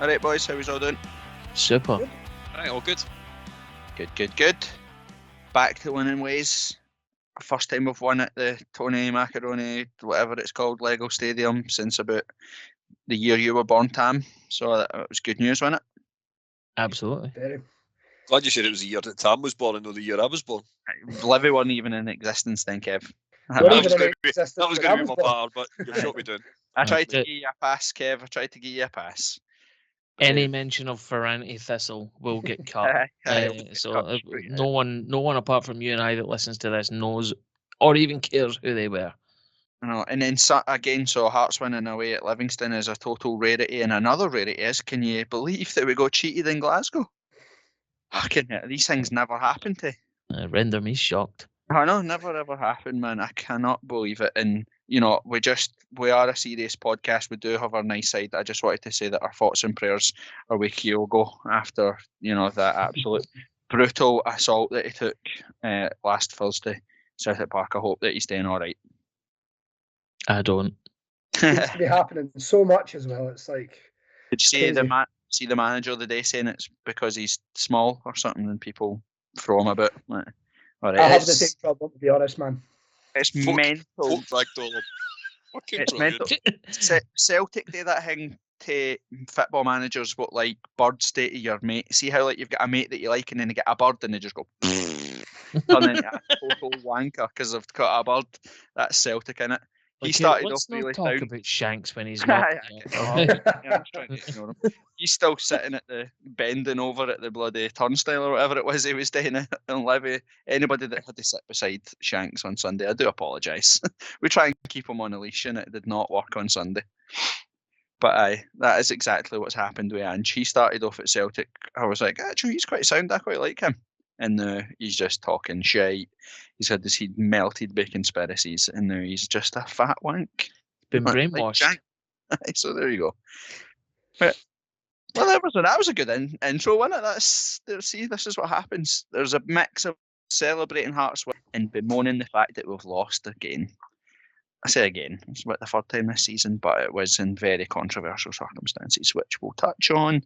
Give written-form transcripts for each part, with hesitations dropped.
All right, boys, how was all doing? Super. Good. Right, all good. Good. Back to winning ways. First time we've won at the Tony Macaroni, whatever it's called, Lego Stadium since about the year you were born, Tam. So that was good news, wasn't it? Absolutely. Very. Glad you said it was the year that Tam was born and not the year I was born. Livvy wasn't even in existence then, Kev. Not That even was in going to be, existence that was when going I to be my was born. part, but you've shot me down. I tried to Right. give you a pass, Kev. I tried to give you a pass. Any mention of Ferranti Thistle will get cut. So no one apart from you and I that listens to this knows or even cares who they were. And then again, so Hearts winning away at Livingston is a total rarity, and another rarity is, can you believe that we got cheated in Glasgow? Fucking hell, these things never happen to. Render me shocked. I know, never ever happened, man. I cannot believe it. And we are a serious podcast. We do have our nice side. I just wanted to say that our thoughts and prayers are with Kyogo after that absolute brutal assault that he took last Thursday, Celtic Park. I hope that he's doing all right. I don't. Seems to be happening so much as well. It's like. Did you see crazy. the manager of the day saying it's because he's small or something, and people throw him a bit? Right. I have the same problem, to be honest, man. It's mental. Folk dragged all up. Fucking It's brilliant. mental. Celtic do that thing to football managers, what like birds do to your mate. See how like you've got a mate that you like, and then you get a bird, and they just go turn into a total wanker because they've got a bird. That's Celtic, innit? He started let's off not really talk down. about Shanks when he's not. Yeah, I'm trying to ignore him. He's still sitting at the bending over at the bloody turnstile or whatever it was he was doing in Livvy. Anybody that had to sit beside Shanks on Sunday, I do apologise. We try and keep him on a leash, and it did not work on Sunday. But aye, that is exactly what's happened with Ange. He started off at Celtic. I was like, actually, he's quite sound. I quite like him. And now he's just talking shite. He's had this melted bacon conspiracies, and now he's just a fat wank. Been Like brainwashed. Shanks. So there you go. But, well, that was a good intro, wasn't it? See, this is what happens. There's a mix of celebrating Hearts and bemoaning the fact that we've lost again. I say again, it's about the third time this season, but it was in very controversial circumstances, which we'll touch on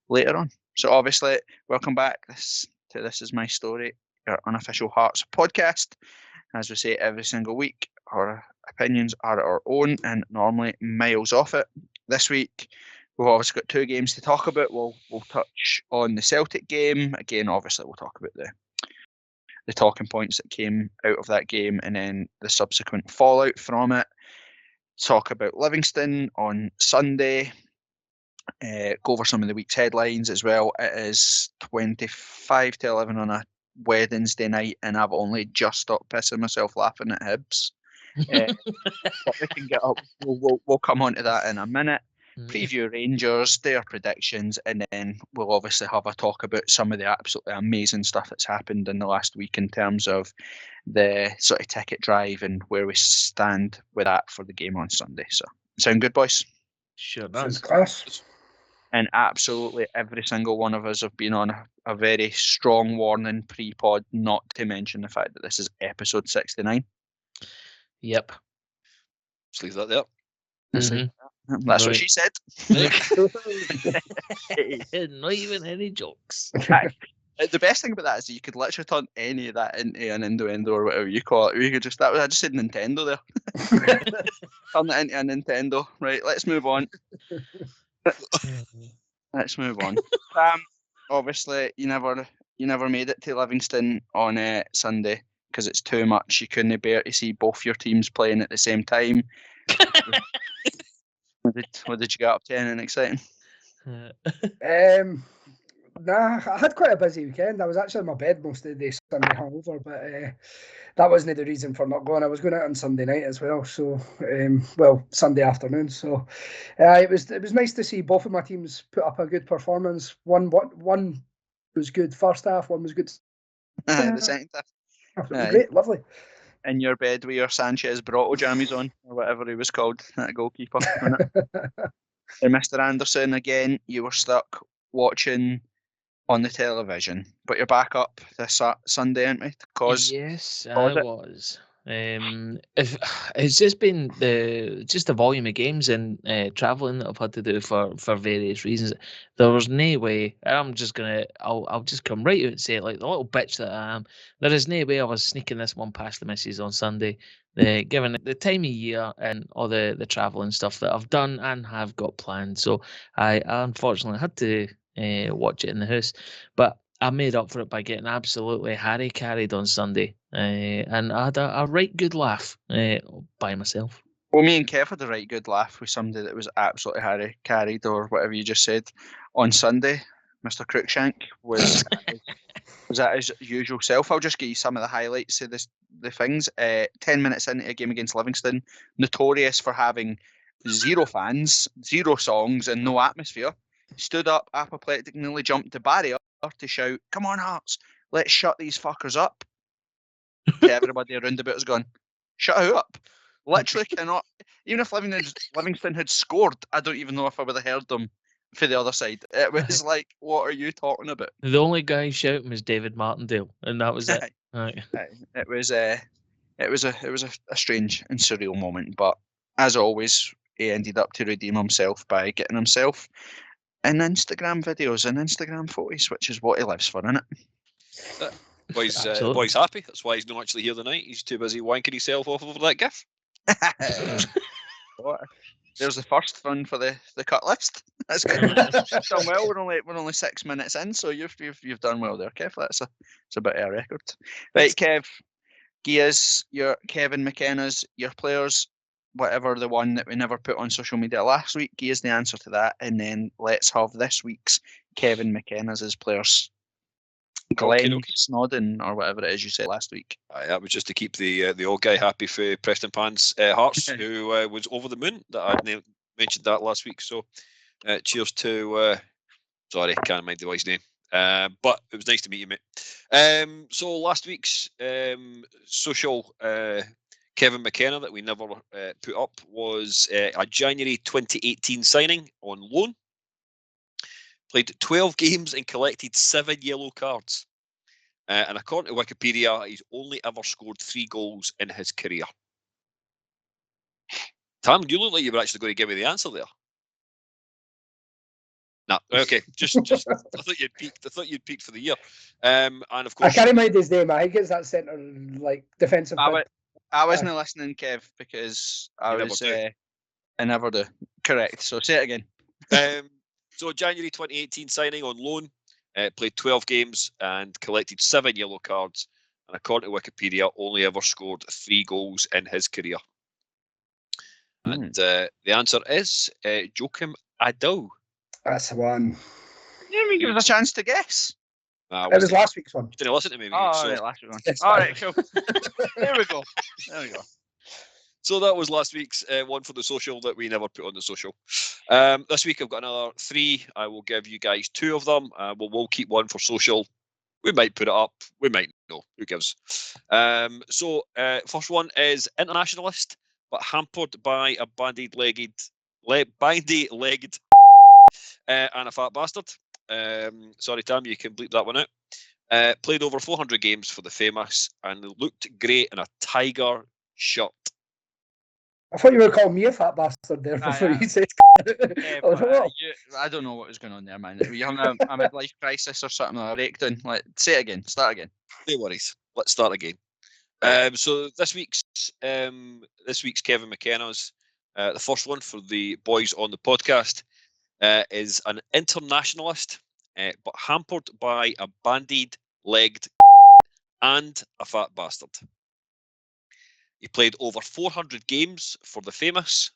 later on. So obviously, welcome back. This is my story, our unofficial Hearts podcast. As we say every single week, our opinions are our own and normally miles off it. This week, we've obviously got two games to talk about. We'll touch on the Celtic game. Again, obviously, we'll talk about the talking points that came out of that game and then the subsequent fallout from it. Talk about Livingston on Sunday. Go over some of the week's headlines as well. It is 25 to 11 on a Wednesday night, and I've only just stopped pissing myself laughing at Hibs. But we can get up. We'll come on to that in a minute. Preview Rangers, their predictions, and then we'll obviously have a talk about some of the absolutely amazing stuff that's happened in the last week in terms of the sort of ticket drive and where we stand with that for the game on Sunday. So, sound good, boys? Sure Sounds does. class. And absolutely every single one of us have been on a very strong warning pre-pod, not to mention the fact that this is episode 69. Yep. Just leave that there. Mhm. That's what she said. Not even any jokes. The best thing about that is that you could literally turn any of that into an Ando or whatever you call it. You could just I just said Nintendo there. Turn it into a Nintendo. Right, let's move on. Let's move on. Obviously, you never made it to Livingston on Sunday because it's too much. You couldn't bear to see both your teams playing at the same time. What did you get up to? Anything exciting? Nah, I had quite a busy weekend. I was actually in my bed most of the day Sunday hungover, but that wasn't the reason for not going. I was going out on Sunday night as well, so Sunday afternoon. So it was nice to see both of my teams put up a good performance. One was good first half, one was good The second half. It was great, lovely. In your bed with your Sanchez Brotto jammies on, or whatever he was called, that goalkeeper. And Mr. Anderson, again, you were stuck watching on the television, but you're back up this Sunday, aren't we? Yes, I was. If it's just been the volume of games and traveling that I've had to do for various reasons. There was no way. I'll just come right out and say it like the little bitch that I am. There is no way I was sneaking this one past the missus on Sunday, given the time of year and all the traveling stuff that I've done and have got planned. So I unfortunately had to watch it in the house, but I made up for it by getting absolutely Harry carried on Sunday, and I had a right good laugh by myself. Well, me and Kev had a right good laugh with somebody that was absolutely Harry carried or whatever you just said on Sunday. Mr. Crookshank was at his usual self. I'll just give you some of the highlights of the things. 10 minutes into a game against Livingston, notorious for having 0 fans, 0 songs, and no atmosphere, stood up apoplectic, nearly jumped the barrier to shout, "Come on, Hearts, let's shut these fuckers up." To everybody around about us going, "Shut who up?" Literally cannot. Even if Livingston had scored, I don't even know if I would have heard them for the other side. It was like, what are you talking about? The only guy shouting was David Martindale, and that was it. Right. It was a strange and surreal moment, but as always, he ended up to redeem himself by getting himself in Instagram videos and Instagram photos, which is what he lives for, isn't it? Boy's happy. That's why he's not actually here tonight. He's too busy wanking himself off over that gif. There's the first fun for the cut list. That's good. Done well. We're only 6 minutes in, so you've done well there, Kev. It's a bit of a record. Right, Kev. Gia's, your Kevin McKenna's, your players, whatever the one that we never put on social media last week. Gia's the answer to that, and then let's have this week's Kevin McKenna's as players. Glenn Snodden or whatever it is you said last week. That was just to keep the old guy happy for Preston Pan's Hearts, who was over the moon. That I mentioned that last week. So cheers to sorry, can't mind the boy's name. But it was nice to meet you, mate. So last week's social Kevin McKenna that we never put up was a January 2018 signing on loan. Played 12 games and collected 7 yellow cards. And according to Wikipedia, he's only ever scored 3 goals in his career. Tam, you look like you were actually going to give me the answer there. Nah, okay. Just I thought you'd peaked. I thought you'd peaked for the year. And of course, I can't remind his name. I think it's that centre like defensive. I wasn't listening, Kev, because I never do. Correct. So say it again. So January 2018 signing on loan, played 12 games and collected 7 yellow cards. And according to Wikipedia, only ever scored 3 goals in his career. And the answer is Joachim Ando. That's the one. You didn't even give us a chance to guess. It was last week's one. You didn't listen to me. Right, last week's one. All right, cool. There we go. So that was last week's one for the social that we never put on the social. This week I've got another 3. I will give you guys 2 of them. We'll keep one for social. We might put it up. We might no. Who gives? So first one is internationalist, but hampered by a bandy-legged and a fat bastard. Sorry, Tam, you can bleep that one out. Played over 400 games for the famous and looked great in a tiger shirt. I thought you were calling me a fat bastard there before you said. I don't know what was going on there, man. Were you having a midlife crisis or something? A breakdown? Say it again. Start again. No worries. Let's start again. So this week's Kevin McKenna's, the first one for the boys on the podcast, is an internationalist, but hampered by a bandied-legged and a fat bastard. He played over 400 games for the famous,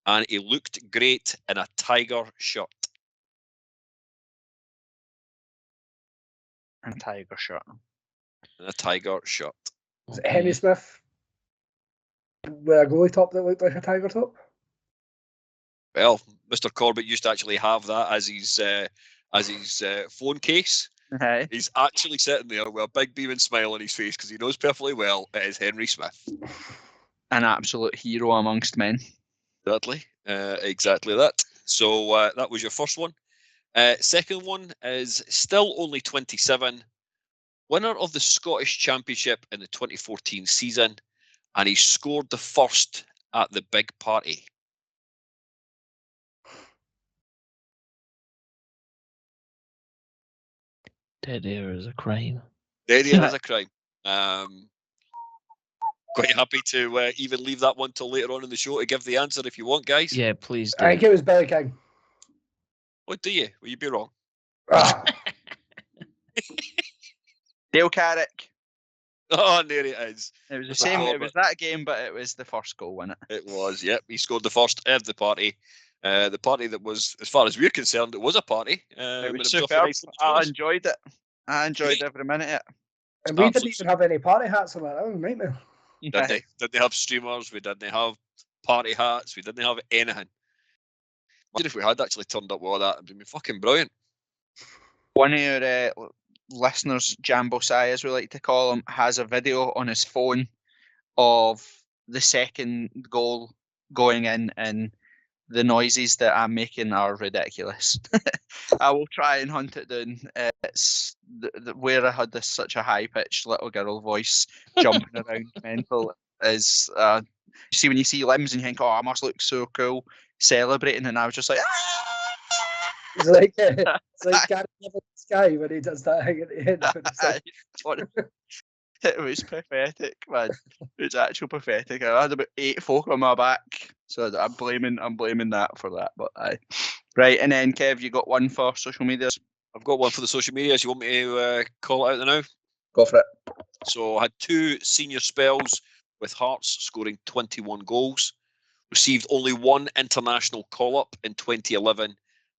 and he looked great in a tiger shirt. And a tiger shirt. In a tiger shirt. Was it Henry Smith with a goalie top that looked like a tiger top? Well, Mr. Corbett used to actually have that as his phone case. Hey. He's actually sitting there with a big beaming smile on his face because he knows perfectly well it is Henry Smith. An absolute hero amongst men. Exactly that. So that was your first one. Second one is still only 27, winner of the Scottish Championship in the 2014 season, and he scored the first at the big party. Dead air is a crime. Dead air is a crime. Quite happy to even leave that one till later on in the show to give the answer if you want, guys. Yeah, please I think do. it was Billy King. What do you? Will you be wrong? Ah, Dale Carrick. Oh, there it is. It was the Just same. a It was that game, but it was the first goal, wasn't it? It was, yep. He scored the first of the party. The party that was, as far as we're concerned, it was a party. It was off a superb. nice little I bonus. enjoyed it. I enjoyed every minute of it. and we didn't Absolute even have any party hats on that. That was a nightmare. Did they have streamers? We didn't have party hats. We didn't have anything. Imagine if we had actually turned up with all that. It'd be fucking brilliant. One of your listeners, Jambo Sai, as we like to call him, has a video on his phone of the second goal going in, and the noises that I'm making are ridiculous. I will try and hunt it down. It's where I had such a high-pitched little girl voice jumping around mental is... you see, when you see limbs and you think, oh, I must look so cool celebrating, and I was just like... It's like Gary Neville Sky when he does that thing at the end. When it's like, It was pathetic, man. It was actually pathetic. I had about 8 folk on my back, so I'm blaming that for that. But aye, right. And then Kev, you got one for social media? I've got one for the social medias. You want me to call it out now? Go for it. So I had 2 senior spells with Hearts scoring 21 goals. Received only 1 international call-up in 2011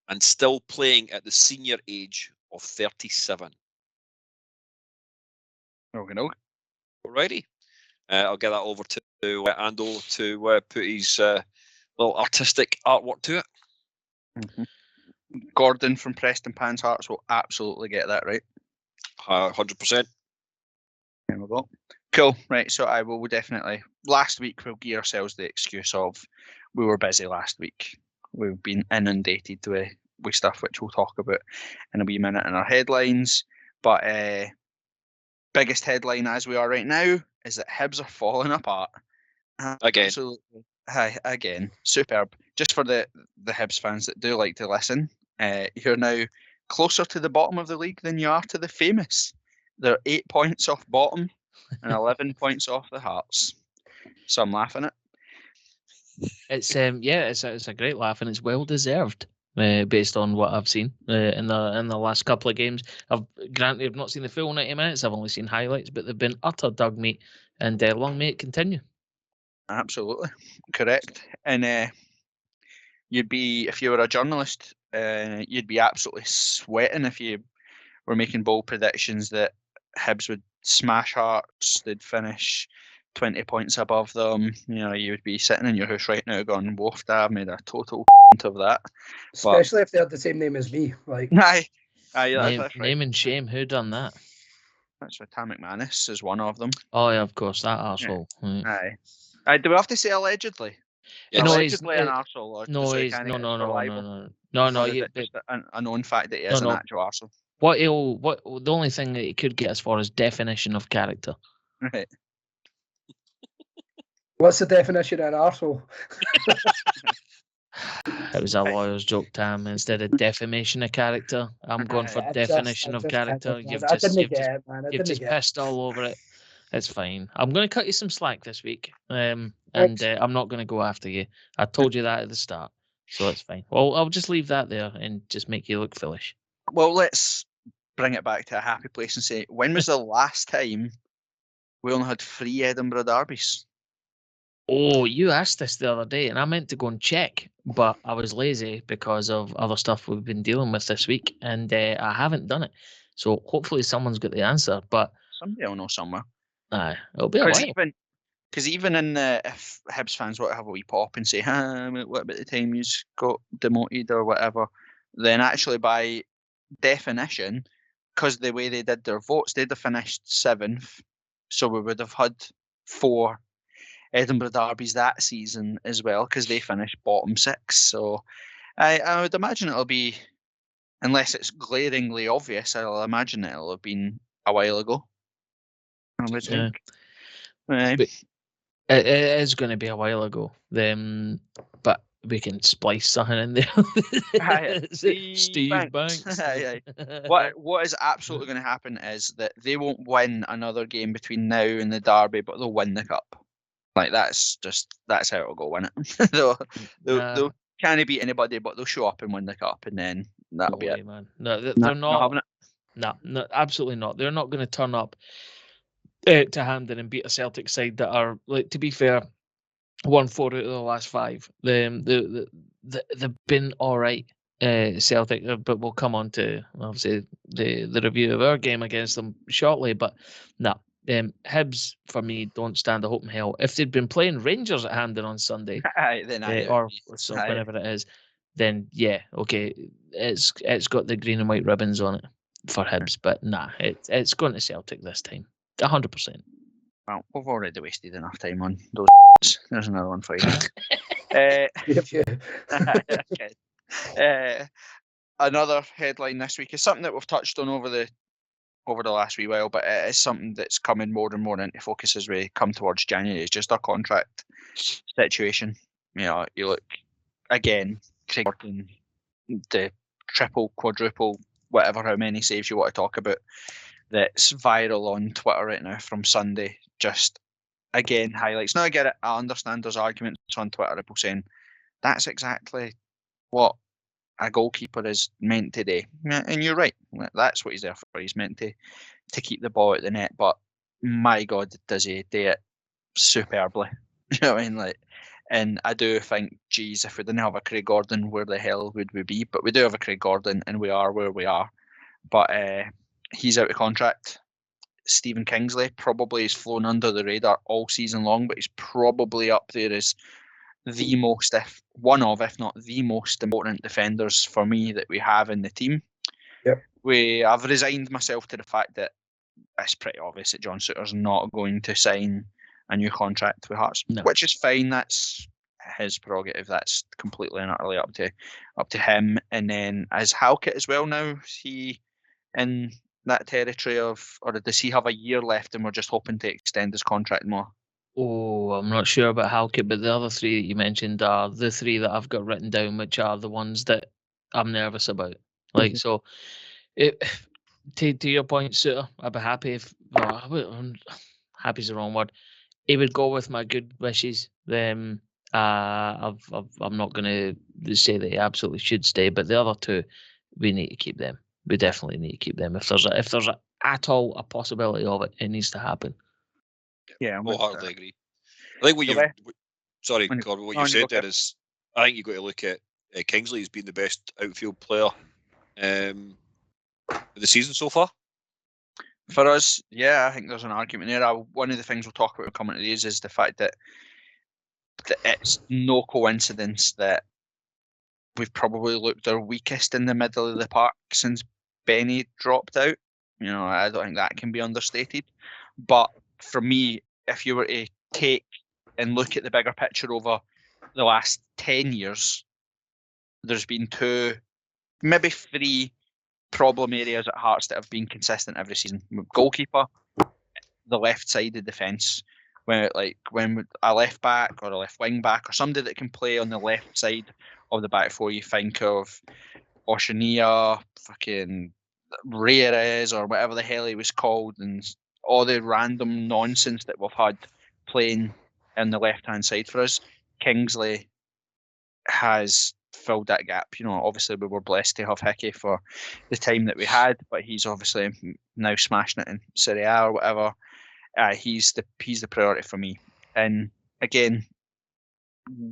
and still playing at the senior age of 37. Okay, no. Alrighty. I'll get that over to Ando to put his little artistic artwork to it. Mm-hmm. Gordon from Preston Pans Hearts will absolutely get that right. 100%. There we go. Cool. Right. So I will definitely. Last week we'll give ourselves the excuse of we were busy last week. We've been inundated with stuff which we'll talk about in a wee minute in our headlines. But biggest headline as we are right now is that Hibs are falling apart. Again. Absolutely. Hi, again. Superb. Just for the Hibs fans that do like to listen, you're now closer to the bottom of the league than you are to the famous. They're 8 points off bottom and 11 points off the Hearts. So I'm laughing at. It's it's a great laugh, and it's well deserved. Based on what I've seen in the last couple of games, I've not seen the full 90 minutes. I've only seen highlights, but they've been utter dog meat, and long may it continue. Absolutely correct. And you'd be, if you were a journalist, you'd be absolutely sweating if you were making bold predictions that Hibs would smash Hearts, they'd finish 20 points above them. You know, you would be sitting in your house right now going, "Woof, I've made a total of that." Especially if they had the same name as me. Like, aye, that's right. Name and shame. Who done that? That's what Tam McManus is one of them. Oh yeah, of course, that arsehole. Yeah. Aye. Do we have to say allegedly? Yeah, no, allegedly an arsehole. No, he's no. Just a known fact that he is an actual arsehole. The only thing that he could get as far as definition of character. Right. What's the definition of an arsehole? It was a lawyer's joke, Tam. Instead of defamation of character, I'm going for definition of character. You've just pissed all over it. It's fine. I'm going to cut you some slack this week, and I'm not going to go after you. I told you that at the start, so it's fine. Well, I'll just leave that there and just make you look foolish. Well, let's bring it back to a happy place and say, when was the last time we only had 3 Edinburgh derbies? Oh, you asked this the other day, and I meant to go and check, but I was lazy because of other stuff we've been dealing with this week, and I haven't done it. So hopefully someone's got the answer. But somebody will know somewhere. It'll be a while. Because even in if Hibs fans want to have a wee pop and say, what about the time you got demoted or whatever, then actually by definition, because the way they did their votes, they'd have finished 7th, so we would have had 4 Edinburgh derbies that season as well, because they finished bottom 6. So I would imagine it'll be, unless it's glaringly obvious, I'll imagine it'll have been a while ago. I would Yeah. think. Aye. But it is going to be a while ago. But we can splice something in there. Aye, Steve Banks. Aye, aye. What is absolutely going to happen is that they won't win another game between now and the derby, but they'll win the cup. Like that's how it'll go, won't it? They'll can't beat anybody, but they'll show up and win the cup, and then that'll be it. Man. No, they're not having it. No, absolutely not. They're not going to turn up to Hampden and beat a Celtic side that are, like, to be fair, won 4 out of the last 5. They've been all right, Celtic, but we'll come on to obviously the review of our game against them shortly. But no, Hibs for me don't stand a hope in hell. If they'd been playing Rangers at Hampden on Sunday, then or so whenever it is, then yeah, okay, it's got the green and white ribbons on it for Hibs, but nah, it's going to Celtic this time, 100%. Well, we've already wasted enough time on those. There's another one for you. Another headline this week is something that we've touched on over the last wee while, but it is something that's coming more and more into focus as we come towards January. It's just our contract situation. You know, you look again, Craig Gordon, the triple, quadruple, whatever, how many saves you want to talk about, that's viral on Twitter right now from Sunday. Just again highlights. Now I get it. I understand there's arguments on Twitter people saying that's exactly what a goalkeeper is meant to do. Yeah, and you're right. That's what he's there for. He's meant to keep the ball at the net. But my God, does he do it superbly? You know what I mean? Like, and I do think, geez, if we didn't have a Craig Gordon, where the hell would we be? But we do have a Craig Gordon, and we are where we are. But he's out of contract. Stephen Kingsley probably has flown under the radar all season long, but he's probably up there as the most, if not the most important defenders for me that we have in the team. Yep. I've resigned myself to the fact that it's pretty obvious that John Souttar's not going to sign a new contract with Hearts, which is fine. That's his prerogative. That's completely and utterly up to him. And then as Halkett as well now, is he in that territory of, or does he have a year left and we're just hoping to extend his contract more? Oh, I'm not sure about Halkett, but the other 3 that you mentioned are the 3 that I've got written down, which are the ones that I'm nervous about. Like, so, to your point, Suter, I'd be happy if, happy is the wrong word. He would go with my good wishes. I'm not going to say that he absolutely should stay, but the other 2, we need to keep them. We definitely need to keep them. If there's at all a possibility of it, it needs to happen. Yeah, I wholeheartedly agree. I think what you said there is, I think you've got to look at Kingsley as being the best outfield player of the season so far. For us, yeah, I think there's an argument there. One of the things we'll talk about coming to these is the fact that it's no coincidence that we've probably looked our weakest in the middle of the park since Benny dropped out. You know, I don't think that can be understated. But for me, if you were to take and look at the bigger picture over the last 10 years, there's been 2, maybe 3 problem areas at Hearts that have been consistent every season. Goalkeeper, the left side of defence. When a left back or a left wing back or somebody that can play on the left side of the back four, you think of Oceania, fucking Reyes or whatever the hell he was called, and all the random nonsense that we've had playing in the left-hand side for us. Kingsley has filled that gap. You know, obviously we were blessed to have Hickey for the time that we had, but he's obviously now smashing it in Serie A or whatever. He's the priority for me. And again,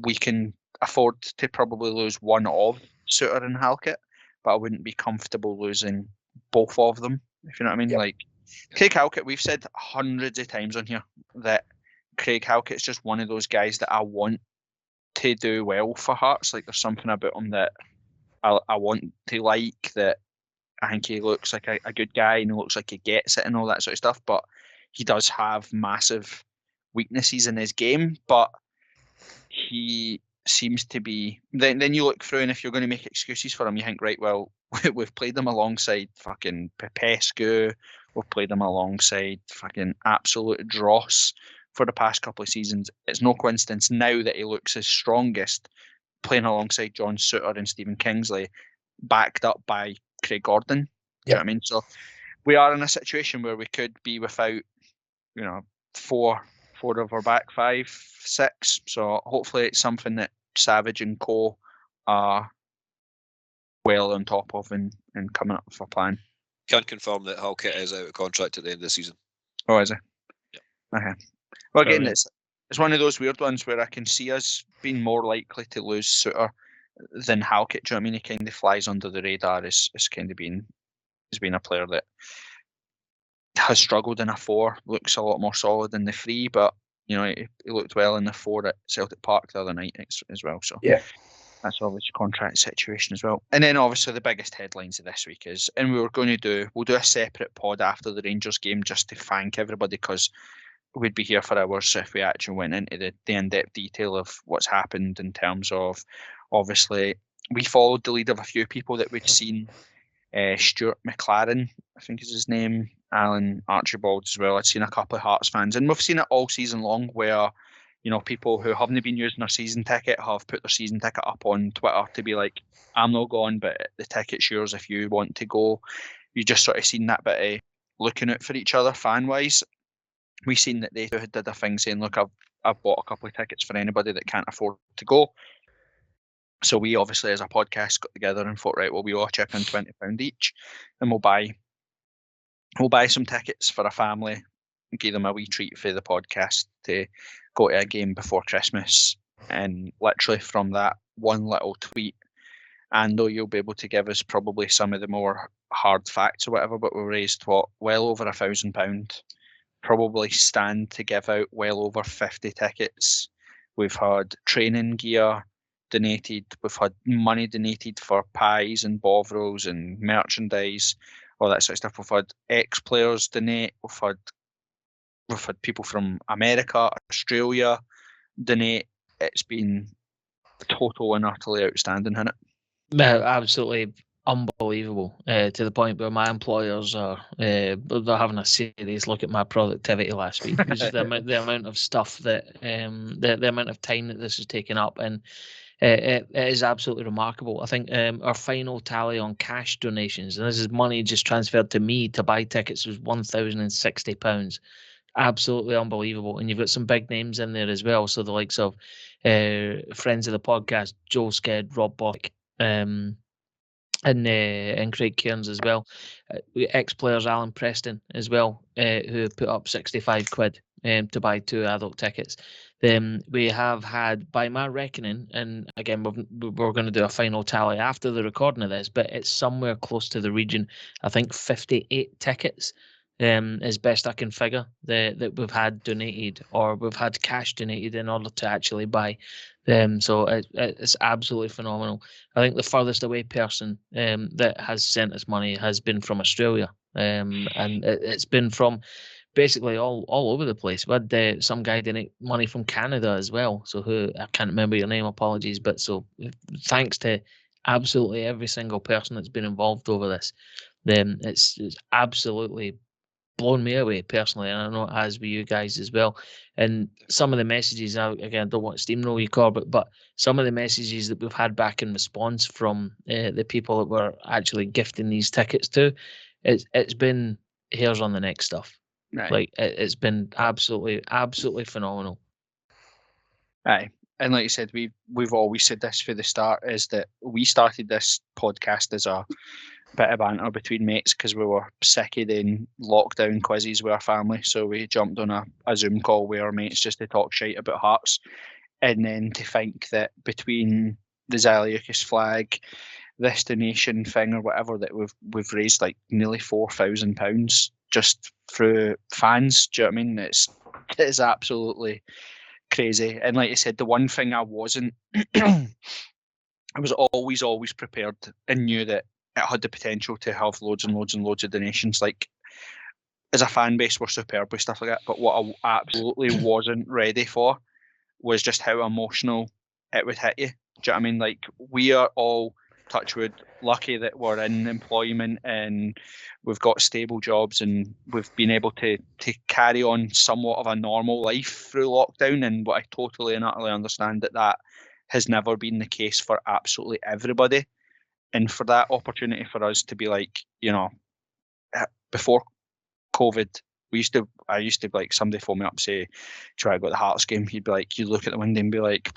we can afford to probably lose one of Souttar and Halkett, but I wouldn't be comfortable losing both of them, if you know what I mean. Yep. Like Craig Halkett, we've said hundreds of times on here that Craig Halkett's just one of those guys that I want to do well for Hearts. Like there's something about him that I want to like, that I think he looks like a good guy and he looks like he gets it and all that sort of stuff, but he does have massive weaknesses in his game. But he seems to be, then you look through, and if you're going to make excuses for him, you think, right, well, we've played him alongside fucking Popescu, We've played him alongside fucking absolute dross for the past couple of seasons. It's no coincidence now that he looks his strongest playing alongside John Souttar and Stephen Kingsley, backed up by Craig Gordon. Do you know what I mean? So we are in a situation where we could be without, four of our back five, six. So hopefully it's something that Savage and co are well on top of and coming up with a plan. Can confirm that Halkett is out of contract at the end of the season. Oh, is it? Yep. Okay. Well, again, Brilliant. it's one of those weird ones where I can see us being more likely to lose Souttar than Halkett. Do you know what I mean? He kind of flies under the radar as kind of being a player that has struggled in a 4, looks a lot more solid in the 3, but he looked well in the 4 at Celtic Park the other night as well. So Yeah. that's obviously a contract situation as well. And then obviously the biggest headlines of this week is, and we'll do a separate pod after the Rangers game just to thank everybody, because we'd be here for hours if we actually went into the in-depth detail of what's happened in terms of, obviously, we followed the lead of a few people that we'd seen. Stuart McLaren, I think is his name, Alan Archibald as well. I'd seen a couple of Hearts fans, and we've seen it all season long where, people who haven't been using their season ticket have put their season ticket up on Twitter to be like, I'm not going, but the ticket's yours if you want to go. You just sort of seen that bit of looking out for each other fan-wise. We seen that they did a thing saying, look, I've bought a couple of tickets for anybody that can't afford to go. So we obviously, as a podcast, got together and thought, right, well, we all chip in £20 each, and we'll buy some tickets for a family and give them a wee treat for the podcast to go to a game before Christmas. And literally from that one little tweet, Ando, you'll be able to give us probably some of the more hard facts or whatever, but we raised well over £1,000. Probably stand to give out well over 50 tickets. We've had training gear donated. We've had money donated for pies and bovros and merchandise, all that sort of stuff. We've had ex-players donate. We've had people from America, Australia donate. It's been total and utterly outstanding, hasn't it? Absolutely unbelievable, to the point where my employers are they're having a serious look at my productivity last week. Just the amount of stuff that the amount of time that this has taken up, and it is absolutely remarkable. I think our final tally on cash donations, and this is money just transferred to me to buy tickets, was £1,060. Absolutely unbelievable. And you've got some big names in there as well. So the likes of friends of the podcast, Joel Sked, Rob Bock, and Craig Cairns as well. Ex-players Alan Preston as well, who have put up £65 to buy 2 adult tickets. We have had, by my reckoning, and again, we're going to do a final tally after the recording of this, but it's somewhere close to the region, I think 58 tickets as best I can figure, that we've had donated, or we've had cash donated in order to actually buy them. So it's absolutely phenomenal. I think the furthest away person that has sent us money has been from Australia, and it's been from basically all over the place. We had some guy donate money from Canada as well. So who, I can't remember your name, apologies, but so thanks to absolutely every single person that's been involved over this. Then it's absolutely blown me away personally, and I know it has with you guys as well. And some of the messages, again, I don't want to steamroll you, Corbett, but some of the messages that we've had back in response from the people that we're actually gifting these tickets to, it's been hairs on the neck stuff. Right. Like it's been absolutely phenomenal. Aye. And like you said, we've always said this for the start, is that we started this podcast as a bit of banter between mates because we were sick of doing lockdown quizzes with our family. So we jumped on a Zoom call with our mates just to talk shite about Hearts. And then to think that between the Zaliukas flag, this donation thing or whatever, that we've raised like nearly £4,000 just through fans. Do you know what I mean? It's absolutely crazy. And like I said, the one thing I wasn't, I was always prepared and knew that it had the potential to have loads and loads and loads of donations. Like, as a fan base, we're superb with stuff like that. But what I absolutely wasn't ready for was just how emotional it would hit you. Do you know what I mean? Like, we are all touch wood, lucky that we're in employment and we've got stable jobs and we've been able to carry on somewhat of a normal life through lockdown. And what I totally and utterly understand that has never been the case for absolutely everybody. And for that opportunity for us to be like, before COVID, I used to like, somebody phone me up, say, try to go to the Hearts game. He'd be like, you look at the window and be like,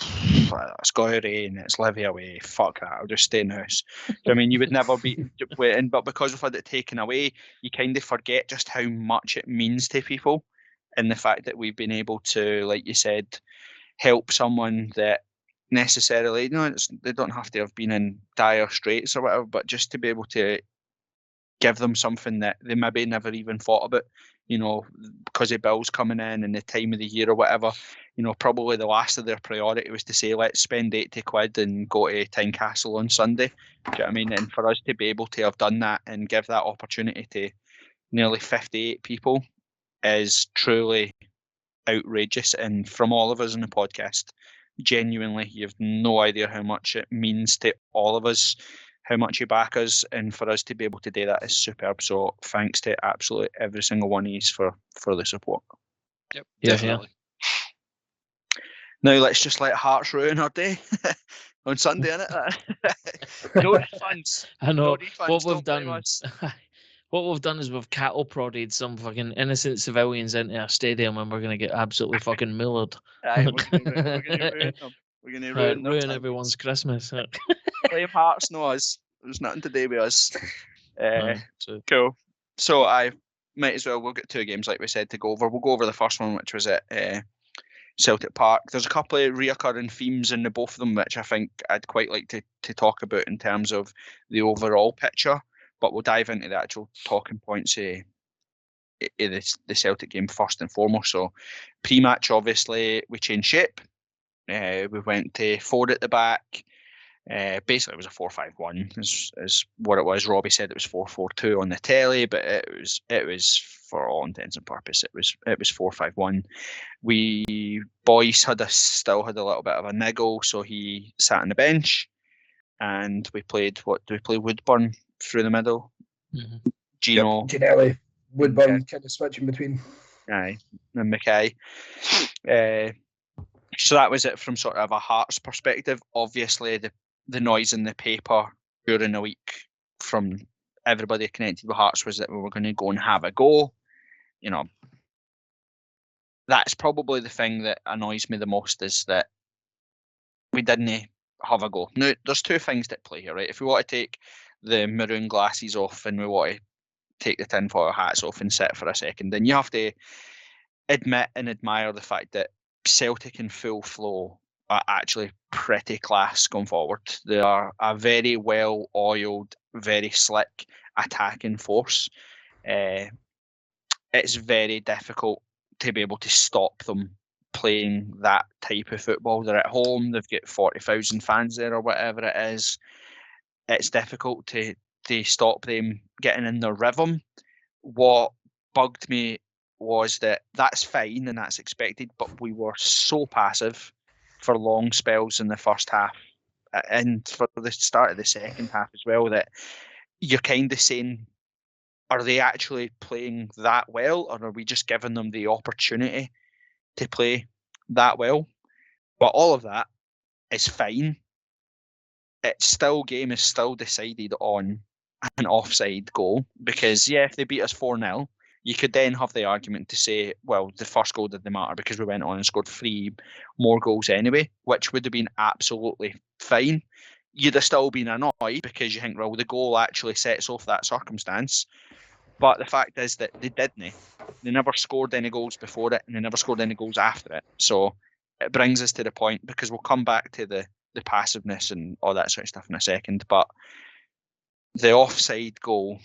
it's going to rain, it's Livvy away, fuck that, I'll just stay in the house. I mean, you would never be waiting, but because we've had it taken away, you kind of forget just how much it means to people, and the fact that we've been able to, like you said, help someone that necessarily, they don't have to have been in dire straits or whatever, but just to be able to give them something that they maybe never even thought about, because of bills coming in and the time of the year or whatever. Probably the last of their priority was to say, let's spend 80 quid and go to Tynecastle on Sunday. Do you know what I mean? And for us to be able to have done that and give that opportunity to nearly 58 people is truly outrageous. And from all of us in the podcast, genuinely, you have no idea how much it means to all of us, how much you back us, and for us to be able to do that is superb. So thanks to absolutely every single one of you for the support. Yep, Yeah, definitely. Now let's just let Hearts ruin our day on Sunday, innit? No refunds. I know No refunds. what we've Don't blame done. us. What we've done is we've cattle prodded some fucking innocent civilians into a stadium, and we're gonna get absolutely fucking mullered. Aye, we're gonna ruin them. We're gonna ruin their ruin Sundays. everyone's Christmas. Blame Hearts, no us. There's nothing to do with us. So, Cool. So I might as well. We'll get 2 games like we said to go over. We'll go over the first one, which was at Celtic Park. There's a couple of reoccurring themes in the both of them, which I think I'd quite like to talk about in terms of the overall picture. But we'll dive into the actual talking points of the Celtic game first and foremost. So pre-match, obviously, we changed shape. We went to 4 at the back. Basically, it was a 4-5-1 is what it was. Robbie said it was 4-4-2 on the telly, but it was for all intents and purposes it was 4-5-1. We boys still had a little bit of a niggle, so he sat on the bench, and we played. What do we play? Woodburn through the middle. mm-hmm. Gino, Ginelli, Woodburn, kind of switching between. aye, and Mackay. So that was it from sort of a Hearts perspective. Obviously, the noise in the paper during the week from everybody connected with Hearts was that we were going to go and have a go. That's probably the thing that annoys me the most, is that we didn't have a go. Now, there's 2 things that play here, right? If we want to take the maroon glasses off and we want to take the tinfoil hats off and sit for a second, then you have to admit and admire the fact that Celtic in full flow are actually pretty class going forward. They are a very well-oiled, very slick attacking force. It's very difficult to be able to stop them playing that type of football. They're at home, they've got 40,000 fans there or whatever it is. It's difficult to stop them getting in their rhythm. What bugged me was that that's fine and that's expected, but we were so passive for long spells in the first half and for the start of the second half as well, that you're kind of saying, are they actually playing that well, or are we just giving them the opportunity to play that well? But all of that is fine. Game is still decided on an offside goal, because if they beat us 4-0, you could then have the argument to say, well, the first goal didn't matter because we went on and scored 3 more goals anyway, which would have been absolutely fine. You'd have still been annoyed because you think, well, the goal actually sets off that circumstance. But the fact is that they didn't. They never scored any goals before it, and they never scored any goals after it. So it brings us to the point, because we'll come back to the passiveness and all that sort of stuff in a second, but the offside goal,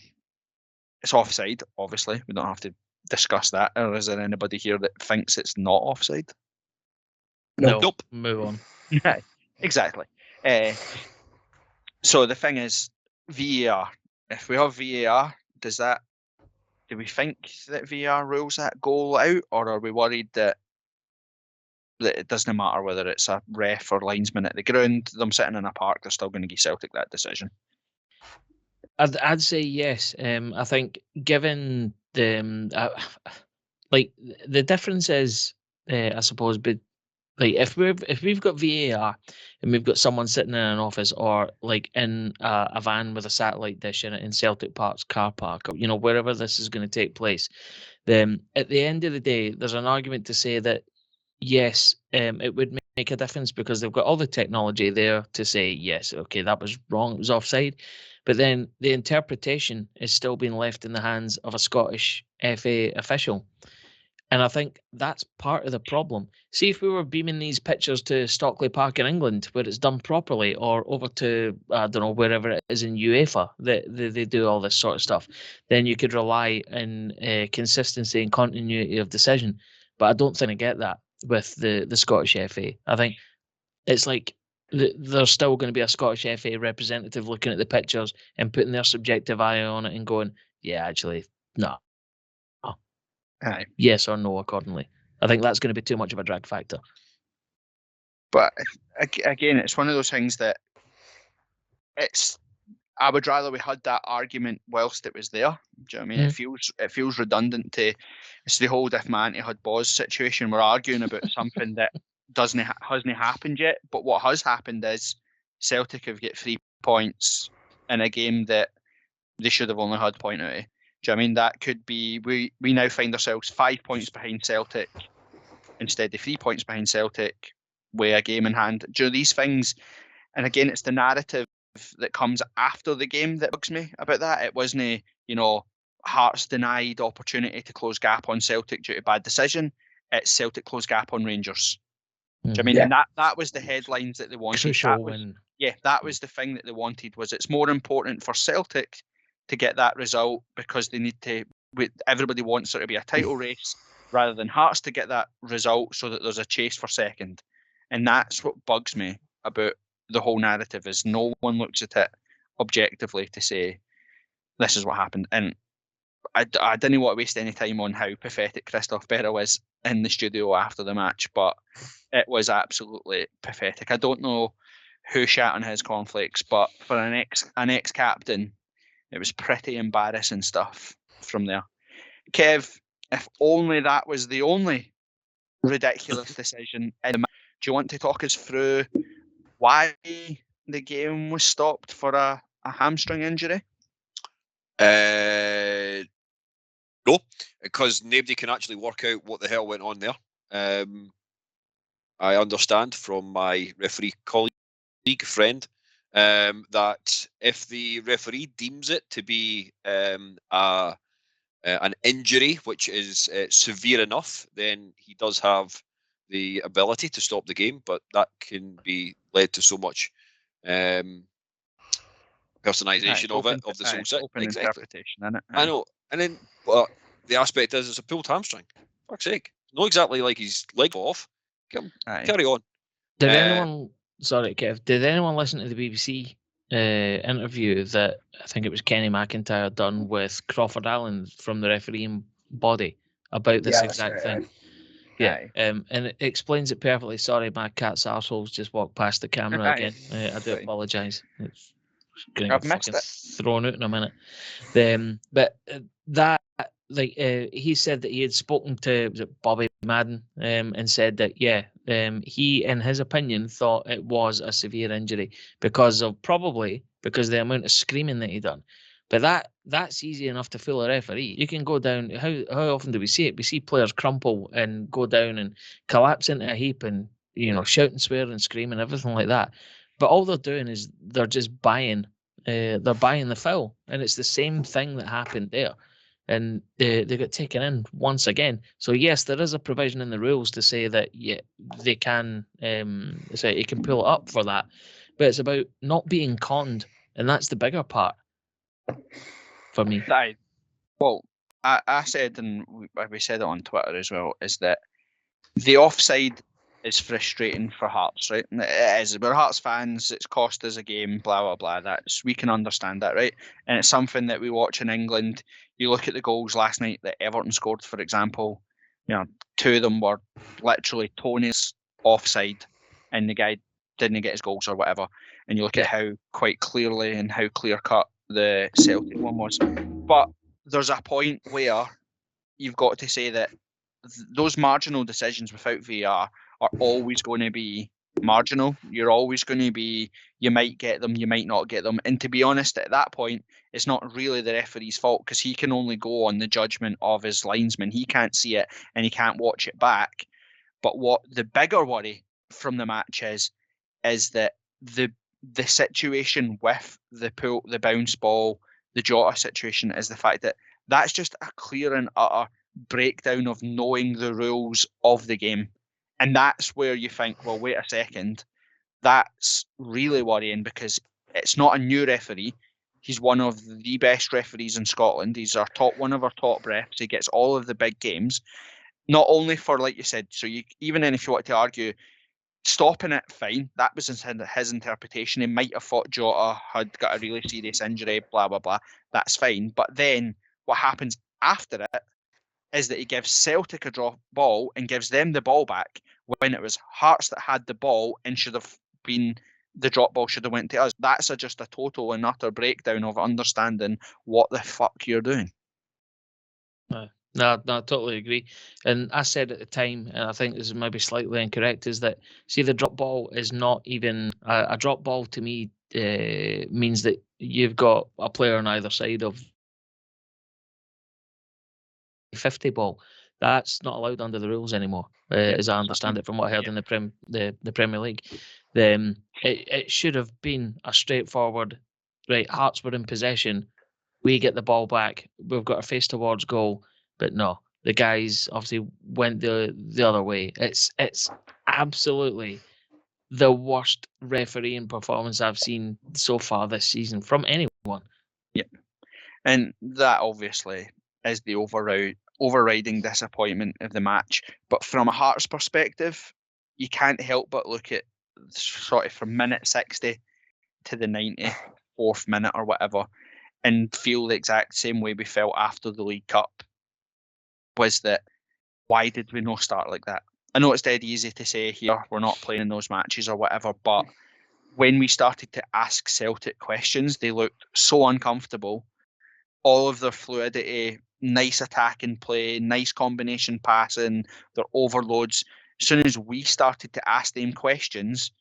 it's offside, obviously. We don't have to discuss that. Or is there anybody here that thinks it's not offside? no, Nope. Move on. Yeah, exactly. So the thing is, VAR. If we have VAR, do we think that VAR rules that goal out, or are we worried that that it doesn't matter whether it's a ref or linesman at the ground, them sitting in a park, they're still going to give Celtic that decision. I'd say yes. I think given the like the difference is, I suppose, but like if we've got VAR and we've got someone sitting in an office or like in a van with a satellite dish in it in Celtic Park's car park, or, you know, wherever this is going to take place, then at the end of the day, there's an argument to say that yes, it would make a difference because they've got all the technology there to say yes, okay, that was wrong, it was offside. But then the interpretation is still being left in the hands of a Scottish FA official. And I think that's part of the problem. See, if we were beaming these pictures to Stockley Park in England, where it's done properly, or over to, I don't know, wherever it is in UEFA, they do all this sort of stuff, then you could rely on consistency and continuity of decision. But I don't think I get that with the Scottish FA. I think it's like there's still going to be a Scottish FA representative looking at the pictures and putting their subjective eye on it and going, yeah, actually, no. Aye. Yes or no accordingly. I think that's going to be too much of a drag factor. But again, it's one of those things that I would rather we had that argument whilst it was there. Do you know what I mean? It feels redundant to. It's the whole if Manty had Boz situation. We're arguing about something that hasn't happened yet. But what has happened is Celtic have got 3 points in a game that they should have only had point out of. Do you know what I mean? That could be we now find ourselves 5 points behind Celtic instead of 3 points behind Celtic with a game in hand. Do you know these things? And again, it's the narrative that comes after the game that bugs me about that. It wasn't, Hearts denied opportunity to close gap on Celtic due to bad decision. It's Celtic close gap on Rangers. Do you know what I mean? Yeah. And that was the headlines that they wanted. That was the thing that they wanted. Was it's more important for Celtic to get that result because they need to. Everybody wants there to be a title race rather than Hearts to get that result so that there's a chase for second. And that's what bugs me about the whole narrative is no one looks at it objectively to say this is what happened. And I didn't want to waste any time on how pathetic Christophe Berra was in the studio after the match, but it was absolutely pathetic. I don't know who shat on his cornflakes, but for an ex-captain, it was pretty embarrassing stuff from there. Kev, if only that was the only ridiculous decision in the match, do you want to talk us through why the game was stopped for a hamstring injury? No, because nobody can actually work out what the hell went on there. I understand from my referee colleague friend that if the referee deems it to be an injury which is severe enough, then he does have the ability to stop the game, but that can be led to so much personalisation of it, of the whole set. Open interpretation, isn't it? I know. And then the aspect is it's a pulled hamstring. Fuck's sake. Not exactly like his leg off. Carry on. Did anyone listen to the BBC interview that I think it was Kenny McIntyre done with Crawford Allen from the refereeing body about this exact thing? Yeah, and it explains it perfectly. Sorry, my cat's arsehole's just walked past the camera again. I do apologise. It's going to get fucking thrown out in a minute. But that, he said that he had spoken to Bobby Madden and said that, he, in his opinion, thought it was a severe injury because of the amount of screaming that he done. But that's easy enough to fool a referee. You can go down. How often do we see it? We see players crumple and go down and collapse into a heap and shout and swear and scream and everything like that. But all they're doing is they're just buying. They're buying the foul, and it's the same thing that happened there. And they got taken in once again. So yes, there is a provision in the rules to say that they can say you can pull it up for that, but it's about not being conned, and that's the bigger part for me. I said, and we said it on Twitter as well, is that the offside is frustrating for Hearts, right? And it is. We're Hearts fans. It's cost us a game. Blah blah blah. We can understand that, right? And it's something that we watch in England. You look at the goals last night that Everton scored, for example. 2 of them were literally Tony's offside and the guy didn't get his goals or whatever, and you look at how quite clearly and how clear cut the Celtic one was. But there's a point where you've got to say that those marginal decisions without VAR are always going to be marginal. You're always going to be, you might get them, you might not get them. And to be honest, at that point, it's not really the referee's fault because he can only go on the judgment of his linesman. He can't see it and he can't watch it back. But what the bigger worry from the match is that the situation with the bounce ball, the Jota situation is the fact that that's just a clear and utter breakdown of knowing the rules of the game. And that's where you think, well, wait a second, that's really worrying because it's not a new referee. He's one of the best referees in Scotland. He's one of our top refs. He gets all of the big games. Not only for, like you said, so you even if you want to argue stopping it, fine. That was his interpretation. He might have thought Jota had got a really serious injury, blah, blah, blah. That's fine. But then what happens after it is that he gives Celtic a drop ball and gives them the ball back when it was Hearts that had the ball and should have been, the drop ball should have went to us. That's just a total and utter breakdown of understanding what the fuck you're doing. No, I totally agree. And I said at the time, and I think this is maybe slightly incorrect, is that, see, the drop ball is not even a drop ball to me means that you've got a player on either side of 50 ball. That's not allowed under the rules anymore, as I understand it from what I heard in the Premier League. It should have been a straightforward, right, Hearts were in possession, we get the ball back, we've got our face towards goal. But no, the guys obviously went the other way. It's absolutely the worst refereeing performance I've seen so far this season from anyone. Yep. And that obviously is the overriding disappointment of the match. But from a Hearts perspective, you can't help but look at sort of from minute 60 to the 94th minute or whatever and feel the exact same way we felt after the League Cup. Was that, why did we not start like that? I know it's dead easy to say here, we're not playing in those matches or whatever, but when we started to ask Celtic questions, they looked so uncomfortable. All of their fluidity, nice attacking play, nice combination passing, their overloads. As soon as we started to ask them questions,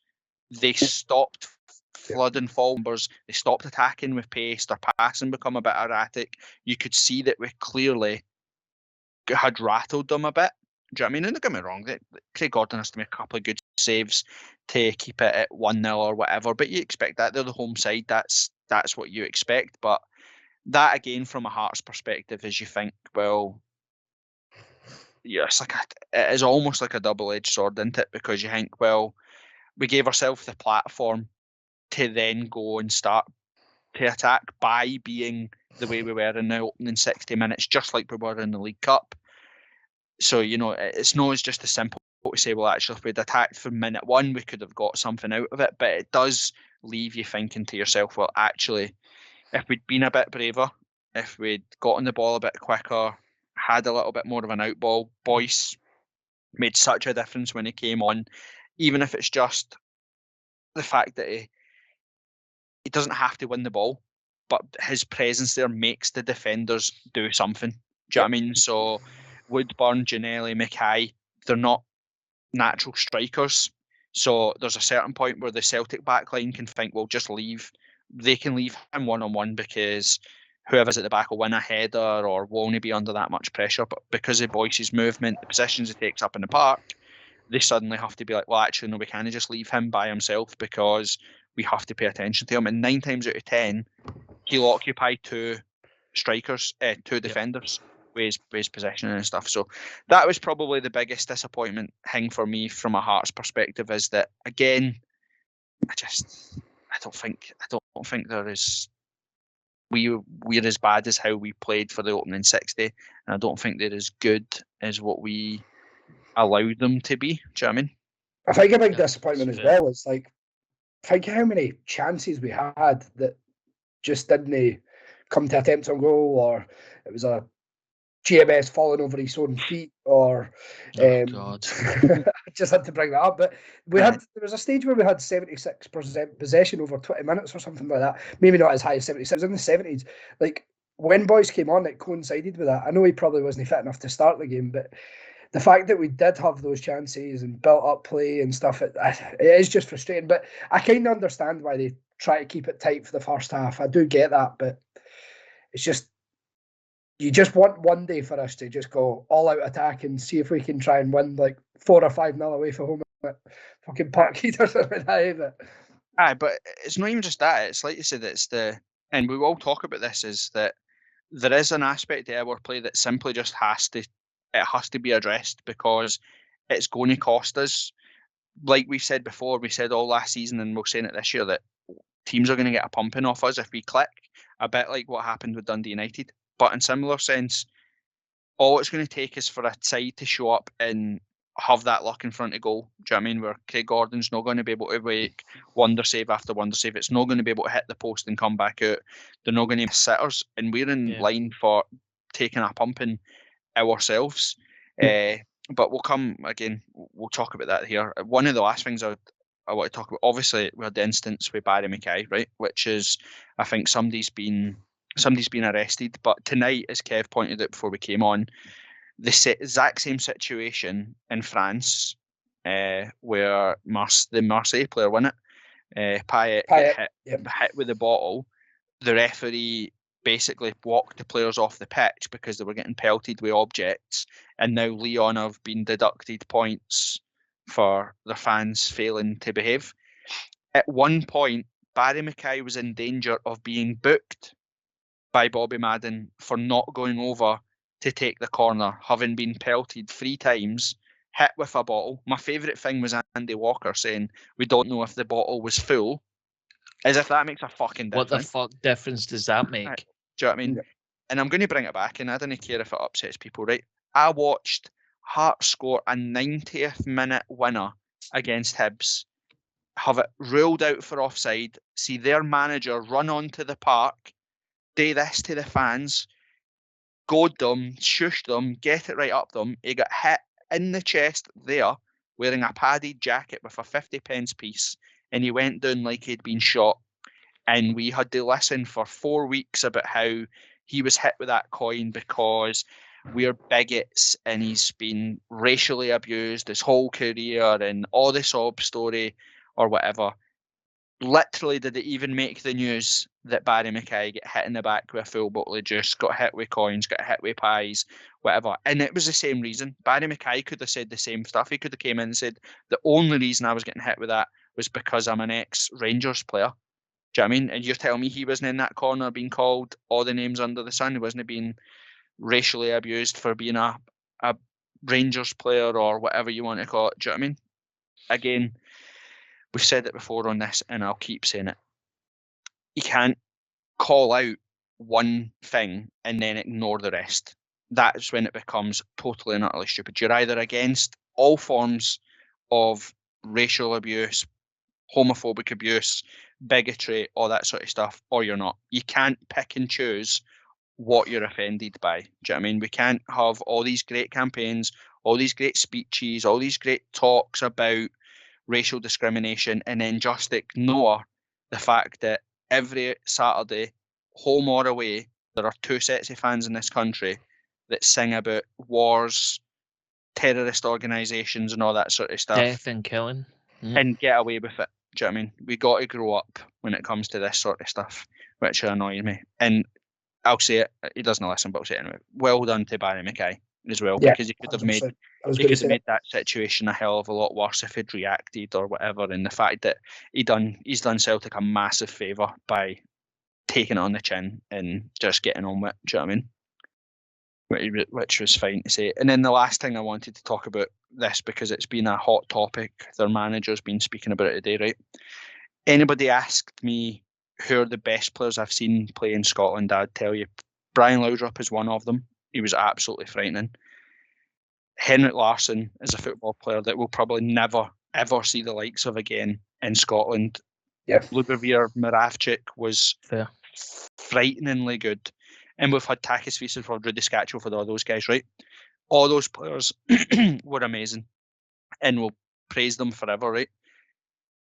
they stopped flooding forwards. They stopped attacking with pace. Their passing become a bit erratic. You could see that we clearly had rattled them a bit. Do you know what I mean? And don't get me wrong, Craig Gordon has to make a couple of good saves to keep it at 1-0 or whatever, but you expect that. They're the home side. That's what you expect. But that, again, from a Hearts perspective, is you think, well, yeah, it is almost like a double-edged sword, isn't it? Because you think, well, we gave ourselves the platform to then go and start to attack by being the way we were in the opening 60 minutes, just like we were in the League Cup. So, it's not just as simple to say, well, actually, if we'd attacked from minute one, we could have got something out of it. But it does leave you thinking to yourself, well, actually, if we'd been a bit braver, if we'd gotten the ball a bit quicker, had a little bit more of an outball, Boyce made such a difference when he came on, even if it's just the fact that he doesn't have to win the ball, but his presence there makes the defenders do something. Do you know what I mean? So Woodburn, Ginnelly, Mackay, they're not natural strikers. So there's a certain point where the Celtic backline can think, well, just leave. They can leave him one-on-one because whoever's at the back will win a header or won't be under that much pressure. But because of Boyce's movement, the positions he takes up in the park, they suddenly have to be like, well, actually, no, we can't just leave him by himself because we have to pay attention to him. And 9 times out of 10, he'll occupy two defenders with his possession and stuff. So that was probably the biggest disappointment thing for me from a Hearts perspective, is that, again, I don't think there is. We're as bad as how we played for the opening 60, and I don't think they're as good as what we allowed them to be. Do you know what I mean? I think a big disappointment as well is, like, think how many chances we had that just didn't come to attempt on goal, or it was a GMS falling over his own feet, or God. I just had to bring that up. But there was a stage where we had 76% possession over 20 minutes or something like that. Maybe not as high as 76. It was in the 70s. Like when boys came on, it coincided with that. I know he probably wasn't fit enough to start the game, but the fact that we did have those chances and built up play and stuff, it is just frustrating. But I kind of understand why they try to keep it tight for the first half. I do get that, but it's just, you just want one day for us to just go all out attack and see if we can try and win like 4 or 5-0 away from home at fucking Parkhead or something like that. Aye, but it's not even just that. It's like you said, it's and we will talk about this, is that there is an aspect of our play that simply just has to be addressed, because it's going to cost us. Like we've said before, we said all last season, and we're saying it this year, that teams are going to get a pumping off us if we click, a bit like what happened with Dundee United. But in similar sense, all it's going to take is for a side to show up and have that luck in front of goal. Do you know what I mean? Where Craig Gordon's not going to be able to make wonder save after wonder save. It's not going to be able to hit the post and come back out. They're not going to miss sitters, and we're in line for taking a pumping ourselves. But we'll come again. We'll talk about that here. One of the last things I want to talk about, obviously, we had the instance with Barry Mackay, right? Which is, I think somebody's been arrested. But tonight, as Kev pointed out before we came on, the exact same situation in France, where the Marseille player won it. Payet hit with the bottle. The referee basically walked the players off the pitch because they were getting pelted with objects, and now Lyon have been deducted points for their fans failing to behave. At one point, Barry Mackay was in danger of being booked by Bobby Madden for not going over to take the corner, having been pelted 3 times, hit with a bottle. My favourite thing was Andy Walker saying, "We don't know if the bottle was full," as if that makes a fucking difference. What the fuck difference does that make? Right. Do you know what I mean? Yeah. And I'm going to bring it back, and I don't care if it upsets people, right? I watched Hearts score a 90th minute winner against Hibs, have it ruled out for offside, see their manager run onto the park, do this to the fans, goad them, shush them, get it right up them. He got hit in the chest there, wearing a padded jacket with a 50p piece, and he went down like he'd been shot. And we had to listen for 4 weeks about how he was hit with that coin because we're bigots and he's been racially abused his whole career and all the sob story or whatever. Literally, did it even make the news that Barry Mackay got hit in the back with a full bottle of juice, got hit with coins, got hit with pies, whatever? And it was the same reason. Barry Mackay could have said the same stuff. He could have came in and said, the only reason I was getting hit with that was because I'm an ex-Rangers player. Do you know what I mean? And you're telling me he wasn't in that corner being called all the names under the sun? He wasn't being racially abused for being a Rangers player or whatever you want to call it. Do you know what I mean? Again, we've said it before on this, and I'll keep saying it. You can't call out one thing and then ignore the rest. That's when it becomes totally and utterly stupid. You're either against all forms of racial abuse, homophobic abuse, bigotry, all that sort of stuff, or you're not. You can't pick and choose what you're offended by. Do you know what I mean? We can't have all these great campaigns, all these great speeches, all these great talks about racial discrimination and then just ignore the fact that every Saturday, home or away, there are 2 sets of fans in this country that sing about wars, terrorist organisations and all that sort of stuff. Death and killing. And get away with it. Do you know what I mean? We got to grow up when it comes to this sort of stuff, which annoys me. And I'll say it, he doesn't listen, but I'll say it anyway. Well done to Barry Mackay as well, because he could have made that situation a hell of a lot worse if he'd reacted or whatever. And the fact that he's done Celtic a massive favour by taking it on the chin and just getting on with it. Do you know what I mean? Which was fine to say. And then the last thing I wanted to talk about this, because it's been a hot topic, their manager's been speaking about it today, right? Anybody asked me who are the best players I've seen play in Scotland, I'd tell you Brian Laudrup is one of them. He was absolutely frightening. Henrik Larsson is a football player that we'll probably never, ever see the likes of again in Scotland. Yeah. Lubomir Moravcik was frighteningly good. and we've had Takis for Rudy Scatchel for all those guys, right? All those players were amazing, and we'll praise them forever, right?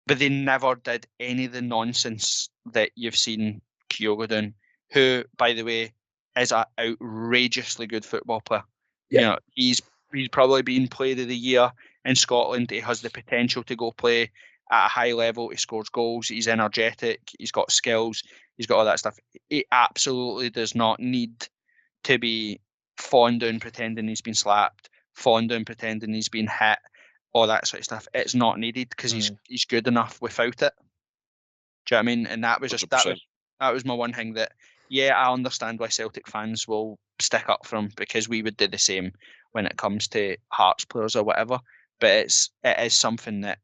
But they never did any of the nonsense that you've seen Kyogo doing, who, by the way, is an outrageously good football player. Yeah. You know, he's probably been Player of the Year in Scotland. He has the potential to go play at a high level. He scores goals. He's energetic. He's got skills. He's got all that stuff. He absolutely does not need to be fawned down pretending he's been slapped, fawned down pretending he's been hit, all that sort of stuff. It's not needed because he's good enough without it. Do you know what I mean? And that was just that was my one thing that, yeah, I understand why Celtic fans will stick up for him, because we would do the same when it comes to Hearts players or whatever. But it is something that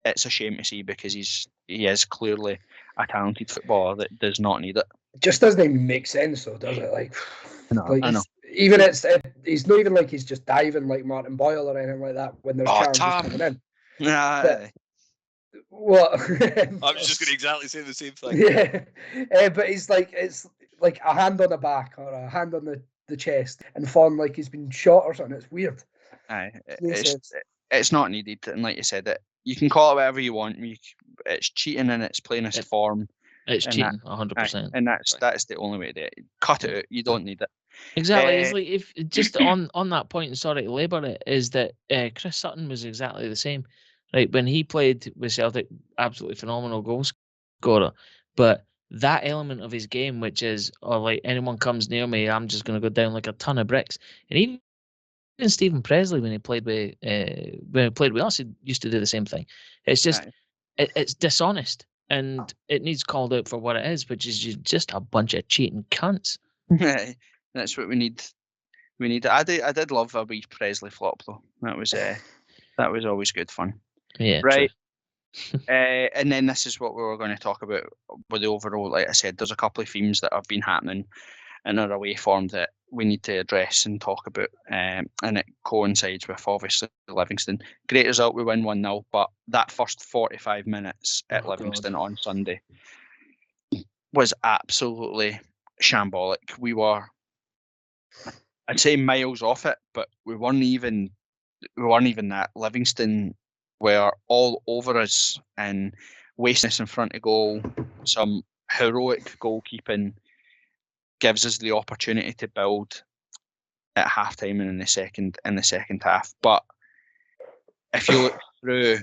it's a shame to see, because he is clearly a talented footballer that does not need it. It just doesn't even make sense, though, does it? Like, I know. Even he's not even like he's just diving like Martin Boyle or anything like that when there's challenges coming in. Nah. What? I was just going to exactly say the same thing. Yeah, but it's like a hand on the back or a hand on the chest and falling like he's been shot or something. It's weird. Aye, it's not needed, and like you said, you can call it whatever you want. It's cheating in its plainest form. It's cheating, 100%. And that's the only way to do it. Cut it out. You don't need it. Exactly. It's like, if just on that point, and sorry to labour it, is that Chris Sutton was exactly the same. Right, when he played with Celtic, absolutely phenomenal goal scorer. But that element of his game, which is, like, anyone comes near me, I'm just going to go down like a ton of bricks. And even Stephen Presley, when he played with us, he used to do the same thing. It's just it's dishonest, and it needs called out for what it is, which is just a bunch of cheating cunts. That's what we need. I did love a wee Presley flop though. That was always good fun. Yeah, right. And then this is what we were going to talk about with the overall. Like I said, there's a couple of themes that have been happening in our away form that we need to address and talk about, and it coincides with obviously Livingston. Great result, we win 1-0, but that first 45 minutes at Livingston on Sunday was absolutely shambolic. We were, I'd say, miles off it, but we weren't even that. Livingston were all over us and wasting us in front of goal. Some heroic goalkeeping gives us the opportunity to build at halftime and in the second half. But if you look through,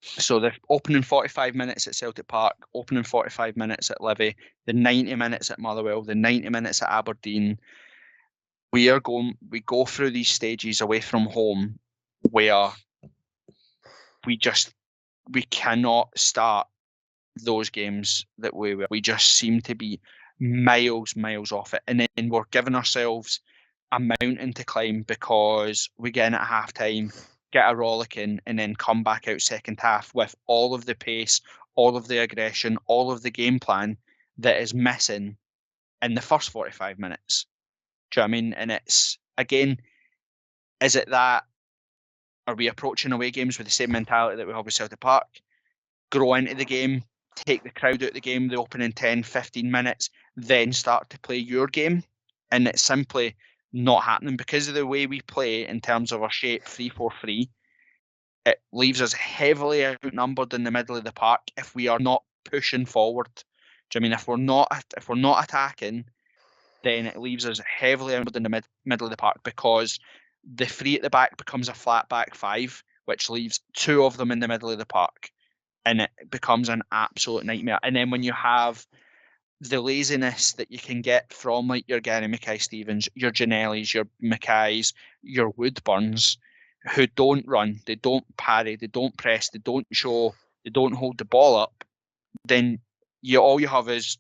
so the opening 45 minutes at Celtic Park, opening 45 minutes at Livvy, the 90 minutes at Motherwell, the 90 minutes at Aberdeen, we go through these stages away from home where we cannot start those games that we just seem to be miles off it, and then we're giving ourselves a mountain to climb because we get in at half time, get a rollicking, and then come back out second half with all of the pace, all of the aggression, all of the game plan that is missing in the first 45 minutes. Do you know what I mean? And it's, again, is it that, are we approaching away games with the same mentality that we have with Celtic Park? Grow into the game, take the crowd out of the game, the opening 10, 15 minutes, then start to play your game. And it's simply not happening because of the way we play in terms of our shape, 3-4-3. It leaves us heavily outnumbered in the middle of the park if we are not pushing forward. Do you know what I mean? If we're not attacking, then it leaves us heavily outnumbered in the middle of the park, because the three at the back becomes a flat back five, which leaves two of them in the middle of the park. And it becomes an absolute nightmare. And then when you have the laziness that you can get from, like, your Gary Mackay-Stevens, your Janellis, your Mackays, your Woodburns, who don't run, they don't parry, they don't press, they don't show, they don't hold the ball up, then all you have is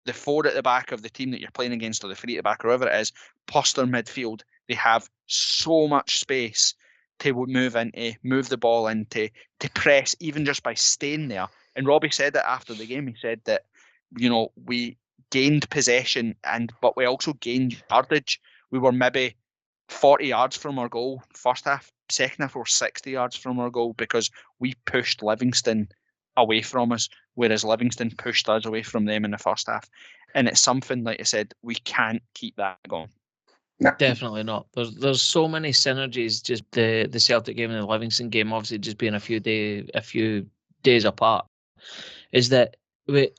the four at the back of the team that you're playing against, or the three at the back, or whoever it is, plus their midfield. They have so much space to move the ball into, to press, even just by staying there. And Robbie said it after the game. He said that, we gained possession, but we also gained yardage. We were maybe 40 yards from our goal first half. Second half, we were 60 yards from our goal because we pushed Livingston away from us, whereas Livingston pushed us away from them in the first half. And it's something, like I said, we can't keep that going. Definitely not. There's so many synergies. Just the Celtic game and the Livingston game, obviously, just being a few days apart, is that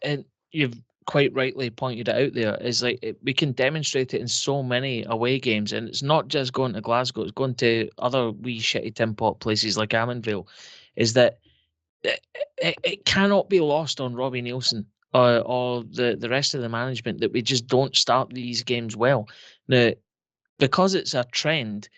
and you've quite rightly pointed it out there. Is like we can demonstrate it in so many away games, and it's not just going to Glasgow. It's going to other wee shitty tin pot places like Ammanville. Is that it cannot be lost on Robbie Nielsen or the rest of the management that we just don't start these games well. Now, because it's a trend,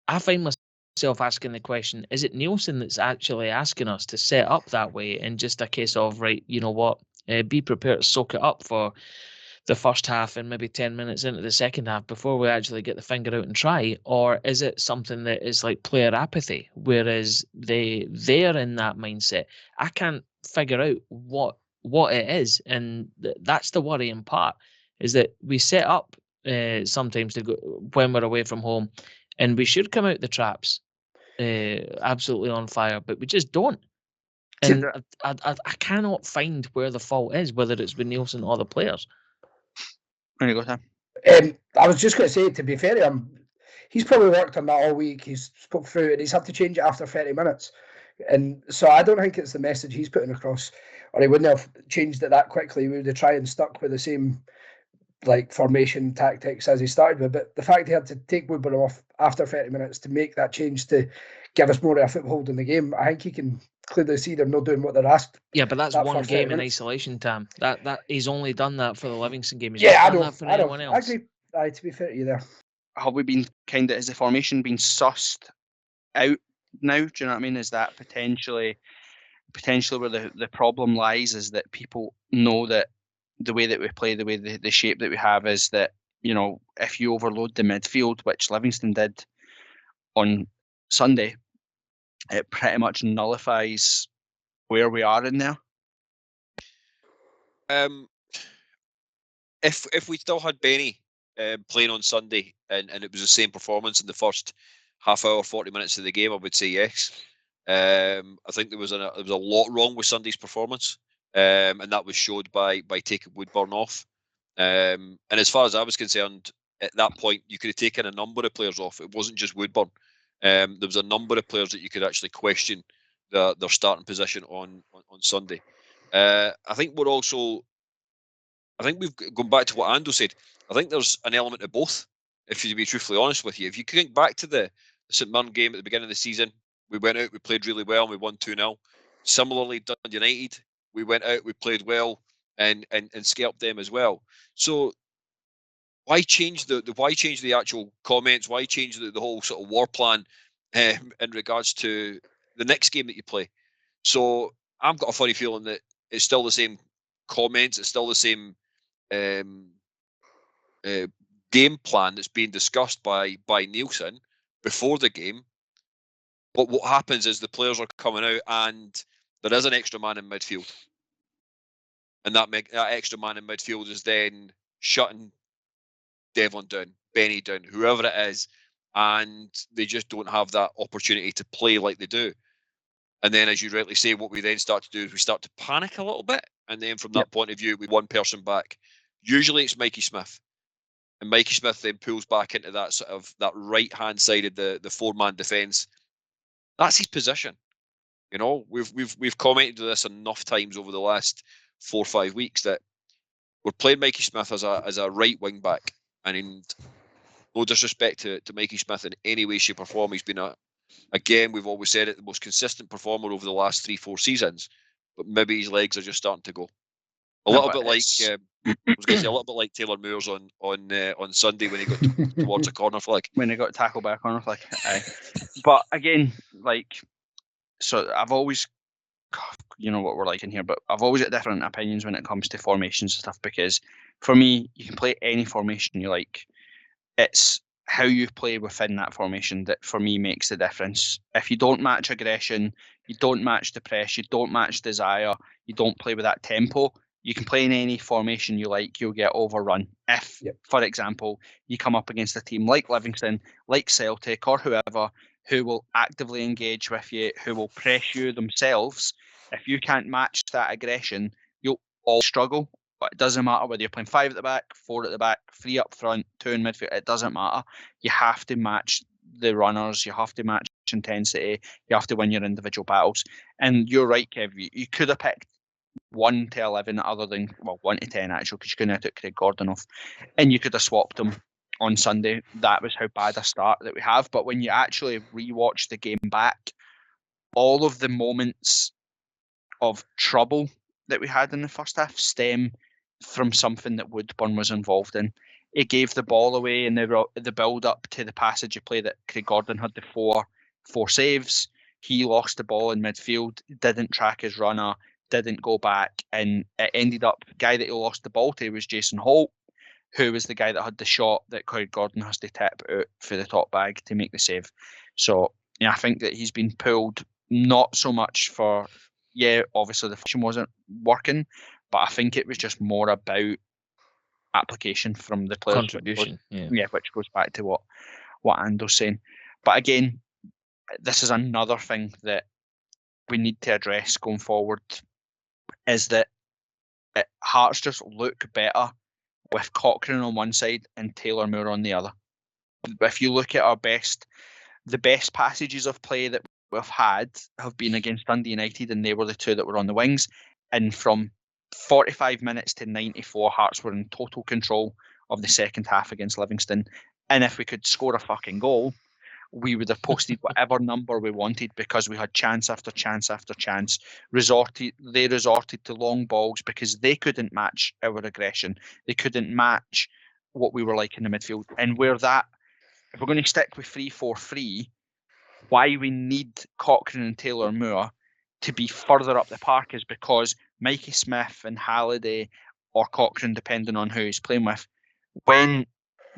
I find myself asking the question, is it Nielsen that's actually asking us to set up that way, and just a case of, right, you know what, be prepared to soak it up for the first half and maybe 10 minutes into the second half before we actually get the finger out and try? Or is it something that is like player apathy, whereas they're in that mindset? I can't figure out what it is, and that's the worrying part, is that we set up sometimes to go when we're away from home, and we should come out the traps absolutely on fire, but we just don't. And I cannot find where the fault is, whether it's with Nielsen or the players. There you go, Sam. I was just going to say, to be fair to him, he's probably worked on that all week. He's spoke through it, and he's had to change it after 30 minutes. And so I don't think it's the message he's putting across, or he wouldn't have changed it that quickly. He would have tried and stuck with the same formation tactics as he started with. But the fact he had to take Woodburn off after 30 minutes to make that change to give us more of a foothold in the game, I think he can clearly see they're not doing what they're asked. Yeah, but that's one game in isolation, Tam. That he's only done that for the Livingston game. He's not done that for anyone else. I agree. To be fair to you there. Have we been has the formation been sussed out now? Do you know what I mean? Is that potentially where the problem lies? Is that people know that the way that we play, the way the shape that we have, is that, you know, if you overload the midfield, which Livingston did on Sunday, it pretty much nullifies where we are in there. If we still had Benny playing on Sunday and it was the same performance in the first half hour, 40 minutes of the game, I would say yes. I think there was a lot wrong with Sunday's performance, and that was showed by taking Woodburn off. And as far as I was concerned, at that point, you could have taken a number of players off. It wasn't just Woodburn. There was a number of players that you could actually question their starting position on Sunday. I think we've gone back to what Ando said. I think there's an element of both, if you to be truthfully honest with you. If you think back to the St Mirren game at the beginning of the season, we went out, we played really well, and we won 2-0. Similarly, Dundee United, we went out, we played well, and scalped them as well. So why change why change the actual comments? Why change the whole sort of war plan in regards to the next game that you play? So I've got a funny feeling that it's still the same comments, it's still the same game plan that's being discussed by Nielsen before the game. But what happens is the players are coming out and there is an extra man in midfield. And that extra man in midfield is then shutting Devlin down, Benny down, whoever it is, and they just don't have that opportunity to play like they do. And then, as you rightly say, what we then start to do is we start to panic a little bit. And then from that point of view, we one person back. Usually it's Mikey Smith. And Mikey Smith then pulls back into that sort of that right-hand side of the four-man defence. That's his position. You know, we've commented on this enough times over the last 4 or 5 weeks that we're playing Mikey Smith as a right wing back, and in no disrespect to Mikey Smith in any way, shape, or form, he's been again, we've always said it, the most consistent performer over the last 3-4 seasons. But maybe his legs are just starting to go. A little bit like I was going to say a little bit like Taylor Moore's on Sunday when he got towards a corner flag. When he got tackled by a corner flag. But again, so I've always, you know what we're like in here, but I've always got different opinions when it comes to formations and stuff, because for me, you can play any formation you like. It's how you play within that formation that for me makes the difference. If you don't match aggression, you don't match the press, you don't match desire, you don't play with that tempo, you can play in any formation you like, you'll get overrun. If, for example, you come up against a team like Livingston, like Celtic, or whoever, who will actively engage with you, who will press you themselves, If you can't match that aggression, you'll all struggle. But it doesn't matter whether you're playing 5 at the back, 4 at the back, 3 up front, 2 in midfield. It doesn't matter. You have to match the runners. You have to match intensity. You have to win your individual battles. And you're right, Kev. You could have picked 1 to 11 other than, 1 to 10 actually, because you couldn't have took Craig Gordon off. And you could have swapped them on Sunday. That was how bad a start that we have. But when you actually rewatch the game back, all of the moments of trouble that we had in the first half stem from something that Woodburn was involved in. It gave the ball away in the build up to the passage of play that Craig Gordon had the four saves. He lost the ball in midfield, didn't track his runner, didn't go back, and it ended up the guy that he lost the ball to was Jason Holt, who was the guy that had the shot that Craig Gordon has to tip out for the top bag to make the save. So I think that he's been pulled not so much for, obviously the function wasn't working, but I think it was just more about application from the players. Contribution, which goes back to what Ando's saying. But again, this is another thing that we need to address going forward, is that Hearts just look better with Cochrane on one side and Taylor Moore on the other. If you look at the best passages of play that we've had have been against Dundee United, and they were the two that were on the wings. And from 45 minutes to 94, Hearts were in total control of the second half against Livingston. And if we could score a fucking goal, we would have posted whatever number we wanted, because we had chance after chance after chance. They resorted to long balls because they couldn't match our aggression. They couldn't match what we were like in the midfield. And if we're going to stick with 3-4-3, why we need Cochrane and Taylor Moore to be further up the park is because Mikey Smith and Halliday, or Cochrane, depending on who he's playing with, when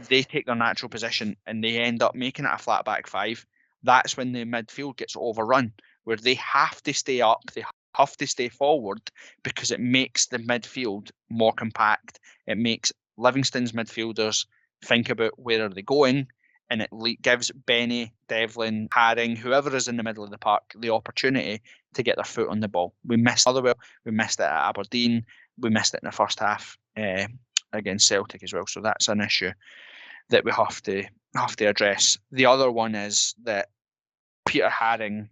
they take their natural position and they end up making it a flat back 5, that's when the midfield gets overrun, where they have to stay up, they have to stay forward, because it makes the midfield more compact. It makes Livingston's midfielders think about where are they going, and it gives Benny, Devlin, Haring, whoever is in the middle of the park, the opportunity to get their foot on the ball. We missed Motherwell, we missed it at Aberdeen, we missed it in the first half against Celtic as well. So that's an issue that we have to address. The other one is that Peter Haring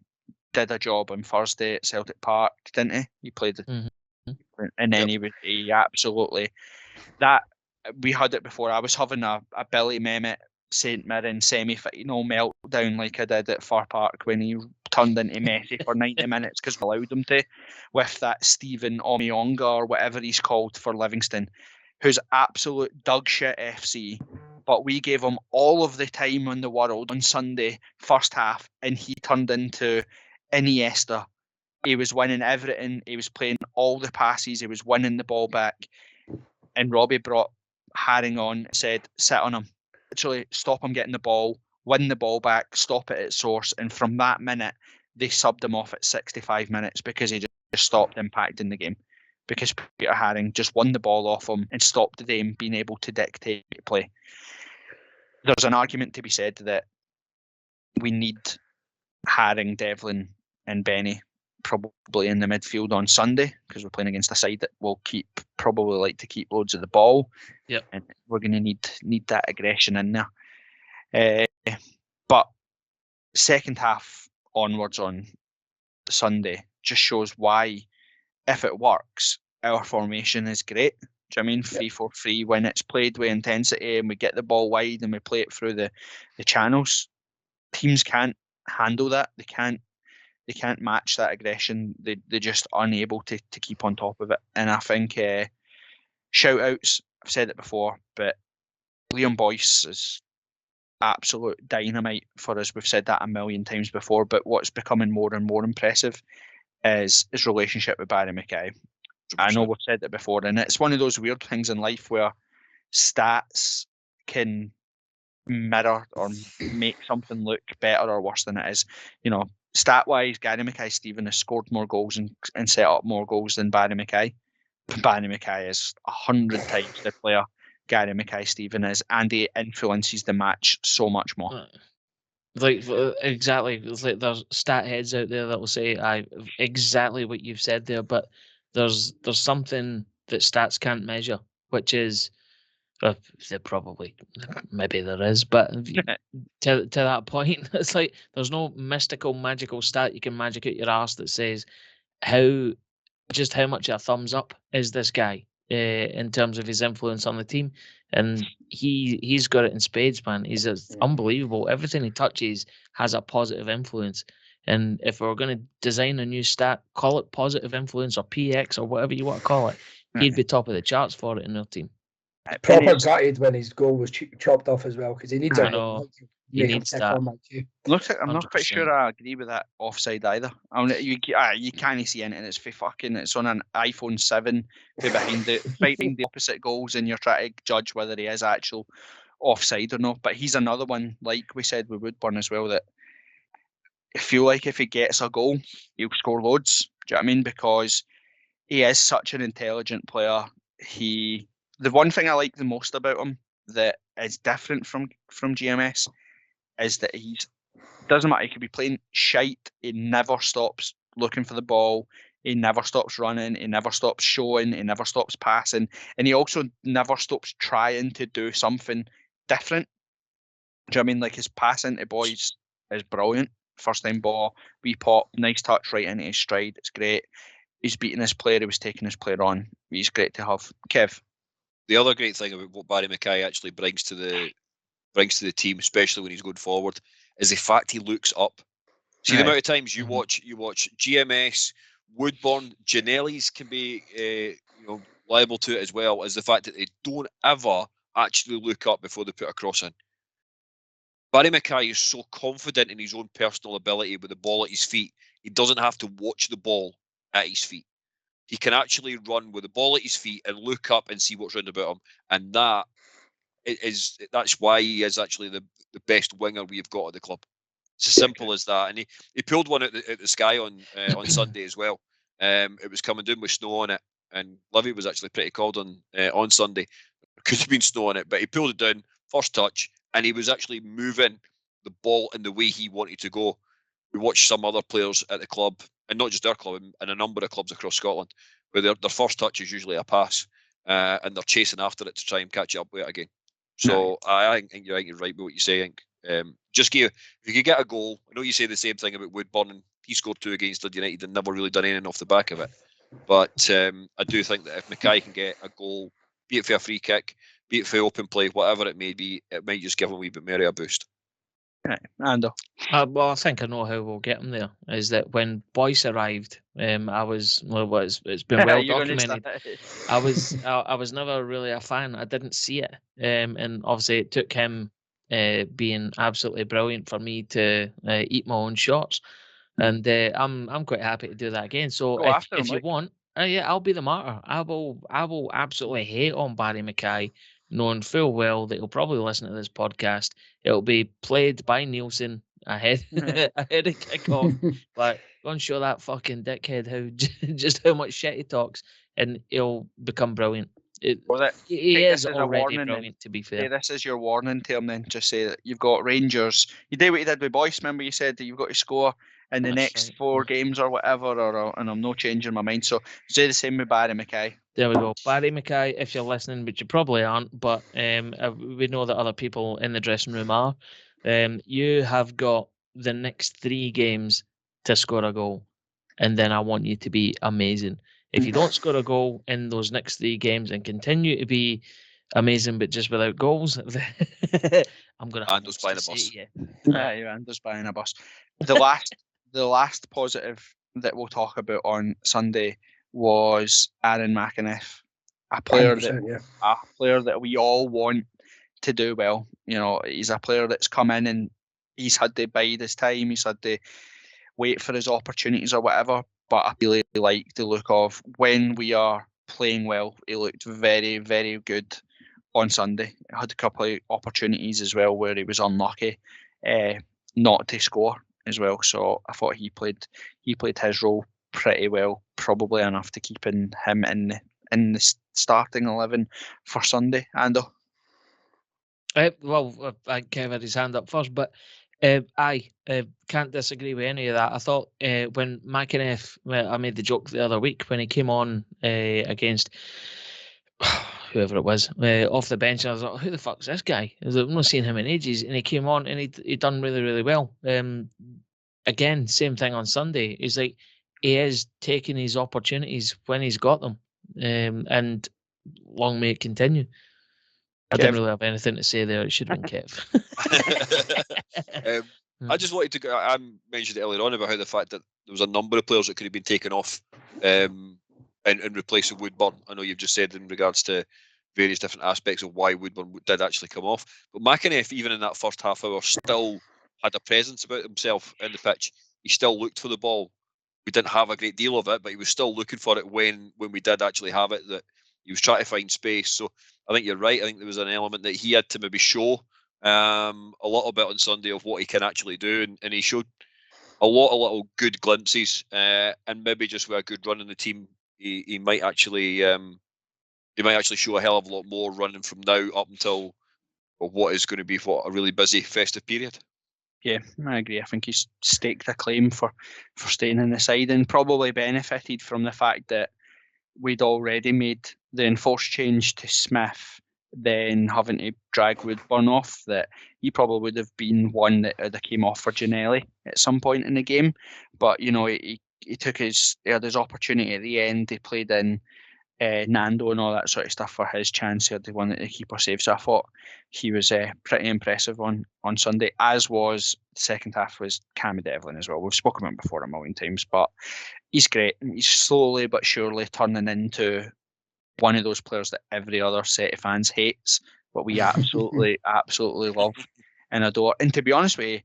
did a job on Thursday at Celtic Park, didn't he? He played it, and then he absolutely, that we had it before. I was having a Billy Mehmet St Mirren semi-final meltdown like I did at Far Park when he turned into Messi for 90 minutes because we allowed him to, with that Stephen Omionga or whatever he's called for Livingston, who's absolute dog shit FC, but we gave him all of the time in the world on Sunday, first half, and he turned into Iniesta. He was winning everything, he was playing all the passes, he was winning the ball back, and Robbie brought Haring on and said, sit on him. Literally stop him getting the ball, win the ball back, stop it at source. And from that minute, they subbed him off at 65 minutes because he just stopped impacting the game. Because Peter Haring just won the ball off him and stopped them being able to dictate play. There's an argument to be said that we need Haring, Devlin, and Benny probably in the midfield on Sunday, because we're playing against a side that will probably like to keep loads of the ball. Yep. And we're going to need that aggression in there. But second half onwards on Sunday just shows why, if it works, our formation is great. Do you know what I mean? 3-4-3, when it's played with intensity and we get the ball wide and we play it through the channels, teams can't handle that. They can't match that aggression. They're just unable to keep on top of it. And I think shout outs, I've said it before, but Liam Boyce is absolute dynamite for us. We've said that a million times before, but what's becoming more and more impressive is his relationship with Barry Mackay. I know we've said it before, and it's one of those weird things in life where stats can mirror or make something look better or worse than it is. You know, stat-wise, Gary Mackay-Steven has scored more goals and set up more goals than Barry Mackay. Barry Mackay is 100 times the player Gary Mackay-Steven is, and he influences the match so much more. Like exactly, it's like there's stat heads out there that will say exactly what you've said there, but there's something that stats can't measure, which is there probably maybe there is, but to that point, it's like there's no mystical magical stat you can magic out your arse that says how much a thumbs up is this guy in terms of his influence on the team, and he's got it in spades, man. He's unbelievable. Everything he touches has a positive influence. And if we're going to design a new stat, call it positive influence or PX or whatever you want to call it, he'd be top of the charts for it in their team. Proper gutted when his goal was chopped off as well, because he needs a goal. He needs that. I'm not quite sure I agree with that offside either. I mean, you can't see anything. It's on an iPhone 7 behind the opposite goals, and you're trying to judge whether he is actual offside or not. But he's another one, like we said with Woodburn as well, that I feel like if he gets a goal, he'll score loads. Do you know what I mean? Because he is such an intelligent player. The one thing I like the most about him that is different from GMS is that doesn't matter. He could be playing shite. He never stops looking for the ball. He never stops running. He never stops showing. He never stops passing, and he also never stops trying to do something different. Do you know what I mean? Like his passing to boys is brilliant. First time ball, wee pop, nice touch right into his stride. It's great. He's beating his player. He was taking his player on. He's great to have. Kev. The other great thing about what Barry Mackay actually brings to the team, especially when he's going forward, is the fact he looks up. See, the amount of times you watch GMS, Woodburn, Janelli's can be liable to it as well, as the fact that they don't ever actually look up before they put a cross in. Barry Mackay is so confident in his own personal ability with the ball at his feet, he doesn't have to watch the ball at his feet. He can actually run with the ball at his feet and look up and see what's round about him. And that's why he is actually the best winger we've got at the club. It's as simple as that. And he pulled one out the sky on Sunday as well. It was coming down with snow on it, and Livvy was actually pretty cold on Sunday. There could have been snow on it, but he pulled it down, first touch, and he was actually moving the ball in the way he wanted to go. We watched some other players at the club, and not just our club, and a number of clubs across Scotland, where their first touch is usually a pass, and they're chasing after it to try and catch up with it again. So I think you're right with what you say. I think if you could get a goal, I know you say the same thing about Woodburn, and he scored 2 against Dundee United and never really done anything off the back of it. But I do think that if Mackay can get a goal, be it for a free kick, be it for open play, whatever it may be, it might just give him a wee bit more of a boost. Right, Ando. Well, I think I know how we'll get him there. Is that when Boyce arrived, it's been well documented. I was never really a fan. I didn't see it, and obviously it took him being absolutely brilliant for me to eat my own shots, and I'm quite happy to do that again. So if you want, I'll be the martyr. I will absolutely hate on Barry Mackay, knowing full well that he'll probably listen to this podcast. It'll be played by Nielsen ahead of kickoff. But go and show that fucking dickhead how much shit he talks, and he'll become brilliant. He is already brilliant, to be fair. This is your warning to him then. Just say that you've got Rangers. You did what you did with Boyce. Remember you said that you've got to score in the next 4 games or whatever, and I'm not changing my mind. So say the same with Barry Mackay. There we go. Barry Mackay, if you're listening, which you probably aren't, but we know that other people in the dressing room are. You have got the next 3 games to score a goal, and then I want you to be amazing. If you don't score a goal in those next 3 games and continue to be amazing but just without goals, I'm going to... Ando's buying a bus. Ando's buying a bus. The last positive that we'll talk about on Sunday was Aaron Mckenna, a player that we all want to do well. You know, he's a player that's come in and he's had to bide his time. He's had to wait for his opportunities or whatever. But I really like the look of when we are playing well. He looked very, very good on Sunday. Had a couple of opportunities as well where he was unlucky not to score as well. So I thought he played his role pretty well, probably enough to keep him in the starting 11 for Sunday. Ando. Well, I Kev had his hand up first, but Can't disagree with any of that. I thought when Mckenna, I made the joke the other week when he came on against whoever it was off the bench, and I was like, who the fuck's this guy? I was like, I've not seen him in ages, and he came on and he done really, really well. Again, same thing on Sunday. He's like, he is taking his opportunities when he's got them, and long may it continue. I didn't really have anything to say there. It should have been Kev. I just wanted to go. I mentioned earlier on about how the fact that there was a number of players that could have been taken off and replacing Woodburn. I know you've just said in regards to various different aspects of why Woodburn did actually come off. But Mckenna, even in that first half hour, still had a presence about himself in the pitch. He still looked for the ball. We didn't have a great deal of it, but he was still looking for it when we did actually have it, that he was trying to find space. So I think you're right. I think there was an element that he had to maybe show a little bit on Sunday of what he can actually do, and he showed a lot of little good glimpses, and maybe just with a good run in the team, he might actually show a hell of a lot more running from now up until what is going to be a really busy festive period. Yeah, I agree. I think he's staked a claim for staying in the side, and probably benefited from the fact that we'd already made the enforced change to Smith, then having to drag Woodburn off, that he probably would have been one that came off for Ginnelly at some point in the game. But, you know, he took he had his opportunity at the end. He played in Ando and all that sort of stuff for his chance. He had the one that the keeper saved. So I thought he was pretty impressive on Sunday, as was the second half was Cammy Devlin as well. We've spoken about him before a million times, but he's great. He's slowly but surely turning into one of those players that every other set of fans hates, but we absolutely, absolutely love and adore. And to be honest with you,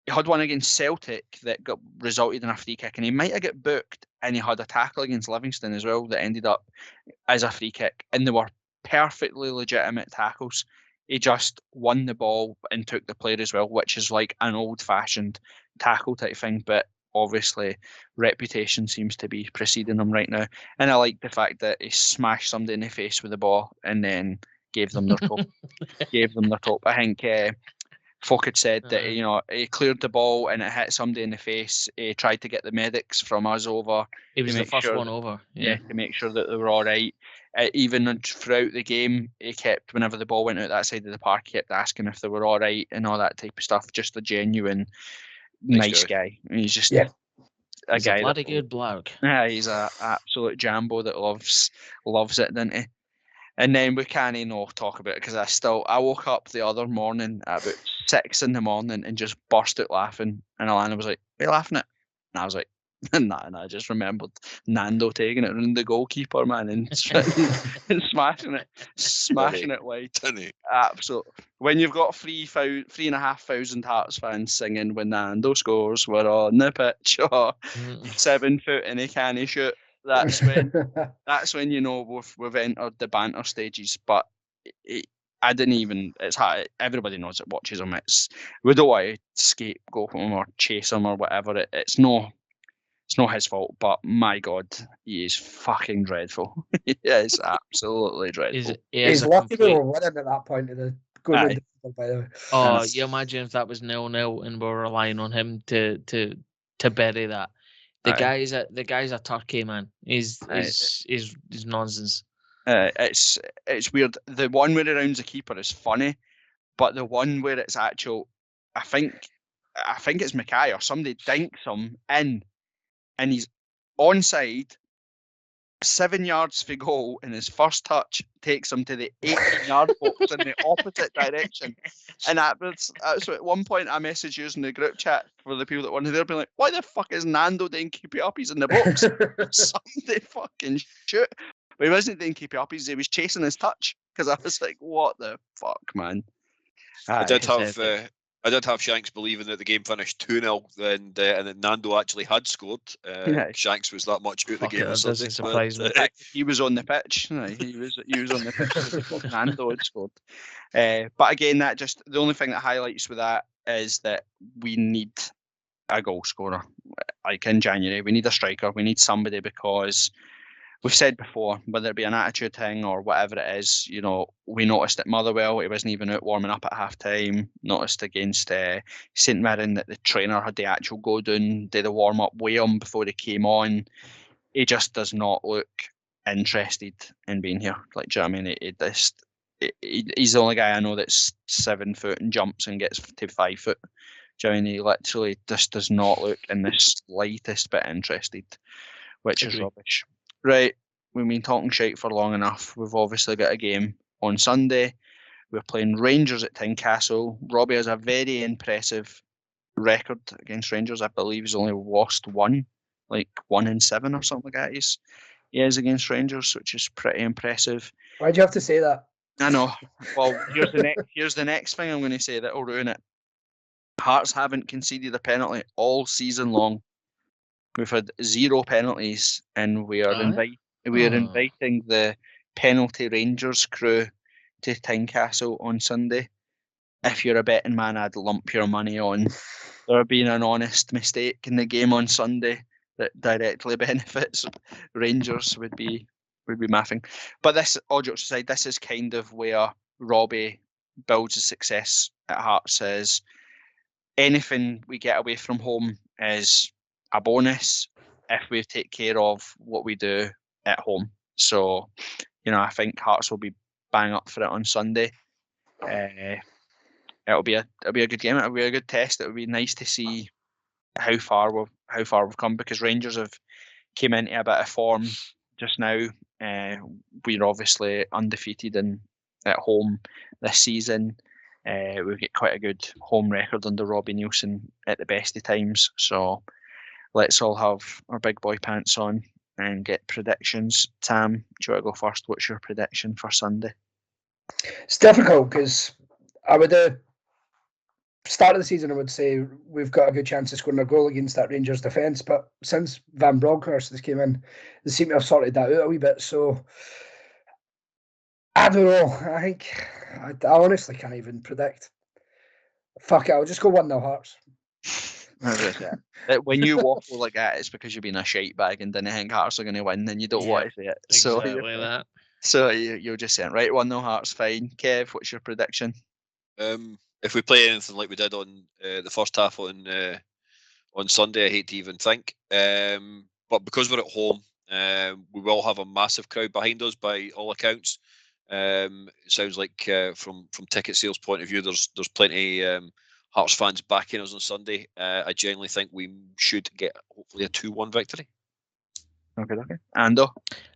he had one against Celtic that resulted in a free kick, and he might have got booked, and he had a tackle against Livingston as well that ended up as a free kick, and they were perfectly legitimate tackles. He just won the ball and took the player as well, which is like an old-fashioned tackle type thing, but obviously reputation seems to be preceding him right now. And I like the fact that he smashed somebody in the face with the ball and then gave them their top. I think folk had said that, you know, he cleared the ball and it hit somebody in the face. He tried to get the medics from us over. He was the first one over. Yeah, to make sure that they were all right. Even throughout the game, he kept, whenever the ball went out that side of the park, he kept asking if they were all right and all that type of stuff. Just a genuine nice guy. He's just a guy. A bloody good bloke. Yeah, he's a absolute jambo that loves it, doesn't he? And then we can't talk about it because I woke up the other morning at about 6 a.m. and just burst out laughing. And Alana was like, "Are you laughing at?" And I was like, "Nah." And I just remembered Nando taking it around the goalkeeper, man, and smashing it wide. Absolutely. When you've got 3,500 Hearts fans singing when Nando scores, we're on the pitch, or 7 foot and he can't shoot. That's when you know we've entered the banter stages. But I didn't even. It's hard. Everybody knows it watches him. We don't want to scapegoat him or chase him or whatever. It's not his fault. But my God, he is fucking dreadful. He is absolutely dreadful. He's lucky we were winning at that point of the going. By the way. Oh, you imagine if that was 0-0 and we're relying on him to bury that. The guy's a turkey, man. He's nonsense. It's weird. The one where he rounds the keeper is funny, but the one where it's actual, I think it's Mackay or somebody dinks him in, and he's onside, 7 yards for goal, and his first touch takes him to the 18-yard box in the opposite direction. And that's at one point I messaged you in the group chat for the people that weren't there, being like, "Why the fuck is Nando doing keep it up? He's in the box." Somebody fucking shoot. But he wasn't doing keep it up. He was chasing his touch, because I was like, "What the fuck, man?" I did have Shanks believing that the game finished 2-0, and that Nando actually had scored. Shanks was that much out the game. That doesn't surprise me. He was on the pitch. He was on the pitch. Nando had scored. But again, the only thing that highlights with that is that we need a goal scorer. Like in January, we need a striker. We need somebody, because we've said before, whether it be an attitude thing or whatever it is, we noticed at Motherwell, he wasn't even out warming up at half time. Noticed against St Mirren that the trainer had the actual go down, did the warm up weigh him before he came on. He just does not look interested in being here. Like, do you know what I mean? He's the only guy I know that's 7 foot and jumps and gets to 5 foot. Do you know what I mean? He literally just does not look in the slightest bit interested, which is rubbish. Right, we've been talking shite for long enough. We've obviously got a game on Sunday. We're playing Rangers at Tynecastle. Robbie has a very impressive record against Rangers. I believe he's only lost one, like 1-7 or something like that. He is against Rangers, which is pretty impressive. Why'd you have to say that? I know. Well, here's the next thing I'm going to say that will ruin it. Hearts haven't conceded a penalty all season long. We've had 0 penalties, and we are inviting the penalty Rangers crew to Tynecastle on Sunday. If you're a betting man, I'd lump your money on there being an honest mistake in the game on Sunday that directly benefits Rangers. Would be maffing. But this, all jokes aside, this is kind of where Robbie builds his success at Hearts. Is anything we get away from home is a bonus if we take care of what we do at home. So, I think Hearts will be bang up for it on Sunday. It'll be a good game. It'll be a good test. It'll be nice to see how far we've come, because Rangers have came into a bit of form just now. We're obviously undefeated at home this season. We've got quite a good home record under Robbie Neilson at the best of times. So let's all have our big boy pants on and get predictions. Tam, do you want to go first? What's your prediction for Sunday? It's difficult because I would start of the season, I would say we've got a good chance of scoring a goal against that Rangers defence. But since Van Bronckhorst has came in, they seem to have sorted that out a wee bit. So I don't know. I think I honestly can't even predict. Fuck it, I'll just go 1-0 Hearts. When you waffle like that, it's because you've been a shite bag and didn't think Hearts are going to win, and you don't want to say it. Exactly that. So you're just saying, right, 1-0 Hearts, fine. Kev, what's your prediction? If we play anything like we did on the first half on Sunday, I hate to even think. But because we're at home, we will have a massive crowd behind us by all accounts. It sounds like from ticket sales point of view, there's plenty Hearts fans backing us on Sunday. I genuinely think we should get hopefully a 2-1 victory. Okay. Ando?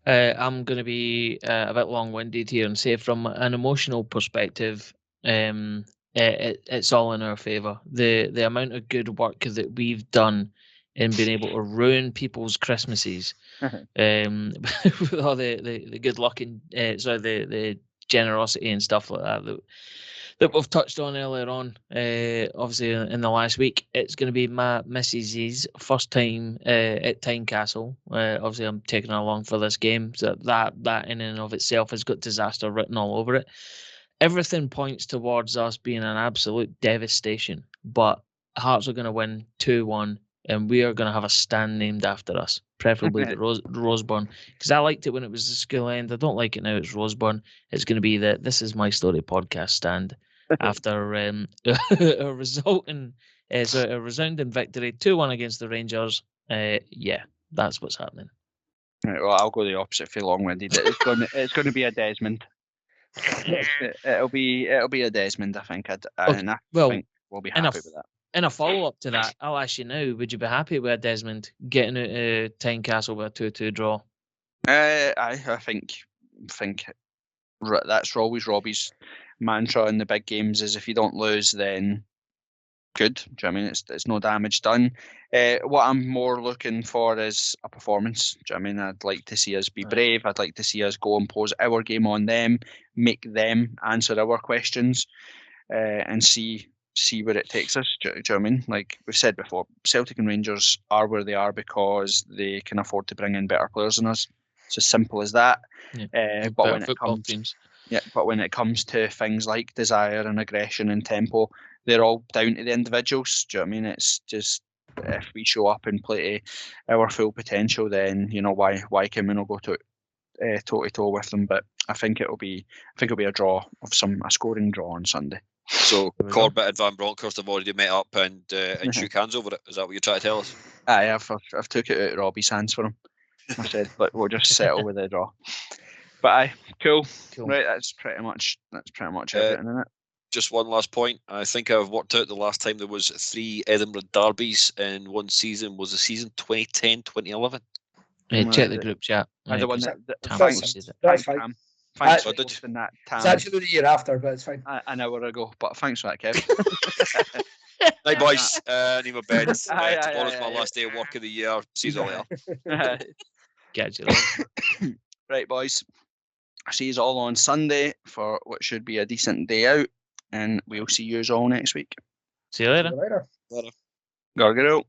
I'm going to be a bit long-winded here and say from an emotional perspective, it's all in our favour. The amount of good work that we've done in being able to ruin people's Christmases, with all the good luck and the generosity and stuff like that we've touched on earlier on. Obviously in the last week, it's going to be my missus's first time at Tynecastle. Obviously I'm taking her along for this game, so that in and of itself has got disaster written all over it. Everything points towards us being an absolute devastation, but Hearts are going to win 2-1, and we are going to have a stand named after us, preferably the Roseburn, because I liked it when it was the school end. I don't like it now it's Roseburn. It's going to be the This Is My Story podcast stand after a resounding victory, 2-1 against the Rangers. Yeah, that's what's happening. Right, well, I'll go the opposite for long-winded. It's going to be a Desmond. It'll be a Desmond, I think. I think we'll be happy with that. In a follow-up to that, I'll ask you now, would you be happy with a Desmond getting out of Tynecastle with a 2-2 draw? I think that's always Robbie's mantra in the big games, is if you don't lose, then good. Do you know what I mean? It's no damage done. What I'm more looking for is a performance. Do you know what I mean? I'd like to see us be brave. I'd like to see us go and pose our game on them, make them answer our questions, and see where it takes us. Do you know what I mean? Like we've said before, Celtic and Rangers are where they are because they can afford to bring in better players than us. It's as simple as that. But when it comes to things like desire and aggression and tempo, they're all down to the individuals. Do you know what I mean? It's just, if we show up and play to our full potential, then why can we not go to it? toe to toe with them, but I think it'll be a draw of a scoring draw on Sunday. So There we go. Corbett and Van Bronckhorst have already met up and shook hands over it. Is that what you're trying to tell us? Aye, I've took it out of Robbie's hands for him. I said, "Look, we'll just settle with the draw." But aye, cool. Right, that's pretty much everything in it. Just one last point. I think I've worked out the last time there was 3 Edinburgh derbies in one season was the season 2010-2011. Check the group chat. The one 'cause that Tam thanks, posted it. That's thanks, fine. Tam. Thanks for Did you? posting that, It's Tam. actually the year after, but it's fine. An hour ago, but thanks for that, Kev. Right, boys. I need my bed. Aye, Tomorrow's aye, my aye. last day of work of the year. See you all later. Catch you later. Right, boys. I'll see you all on Sunday for what should be a decent day out, and we'll see you all next week. See you later. See you later. Later. Gorgie out.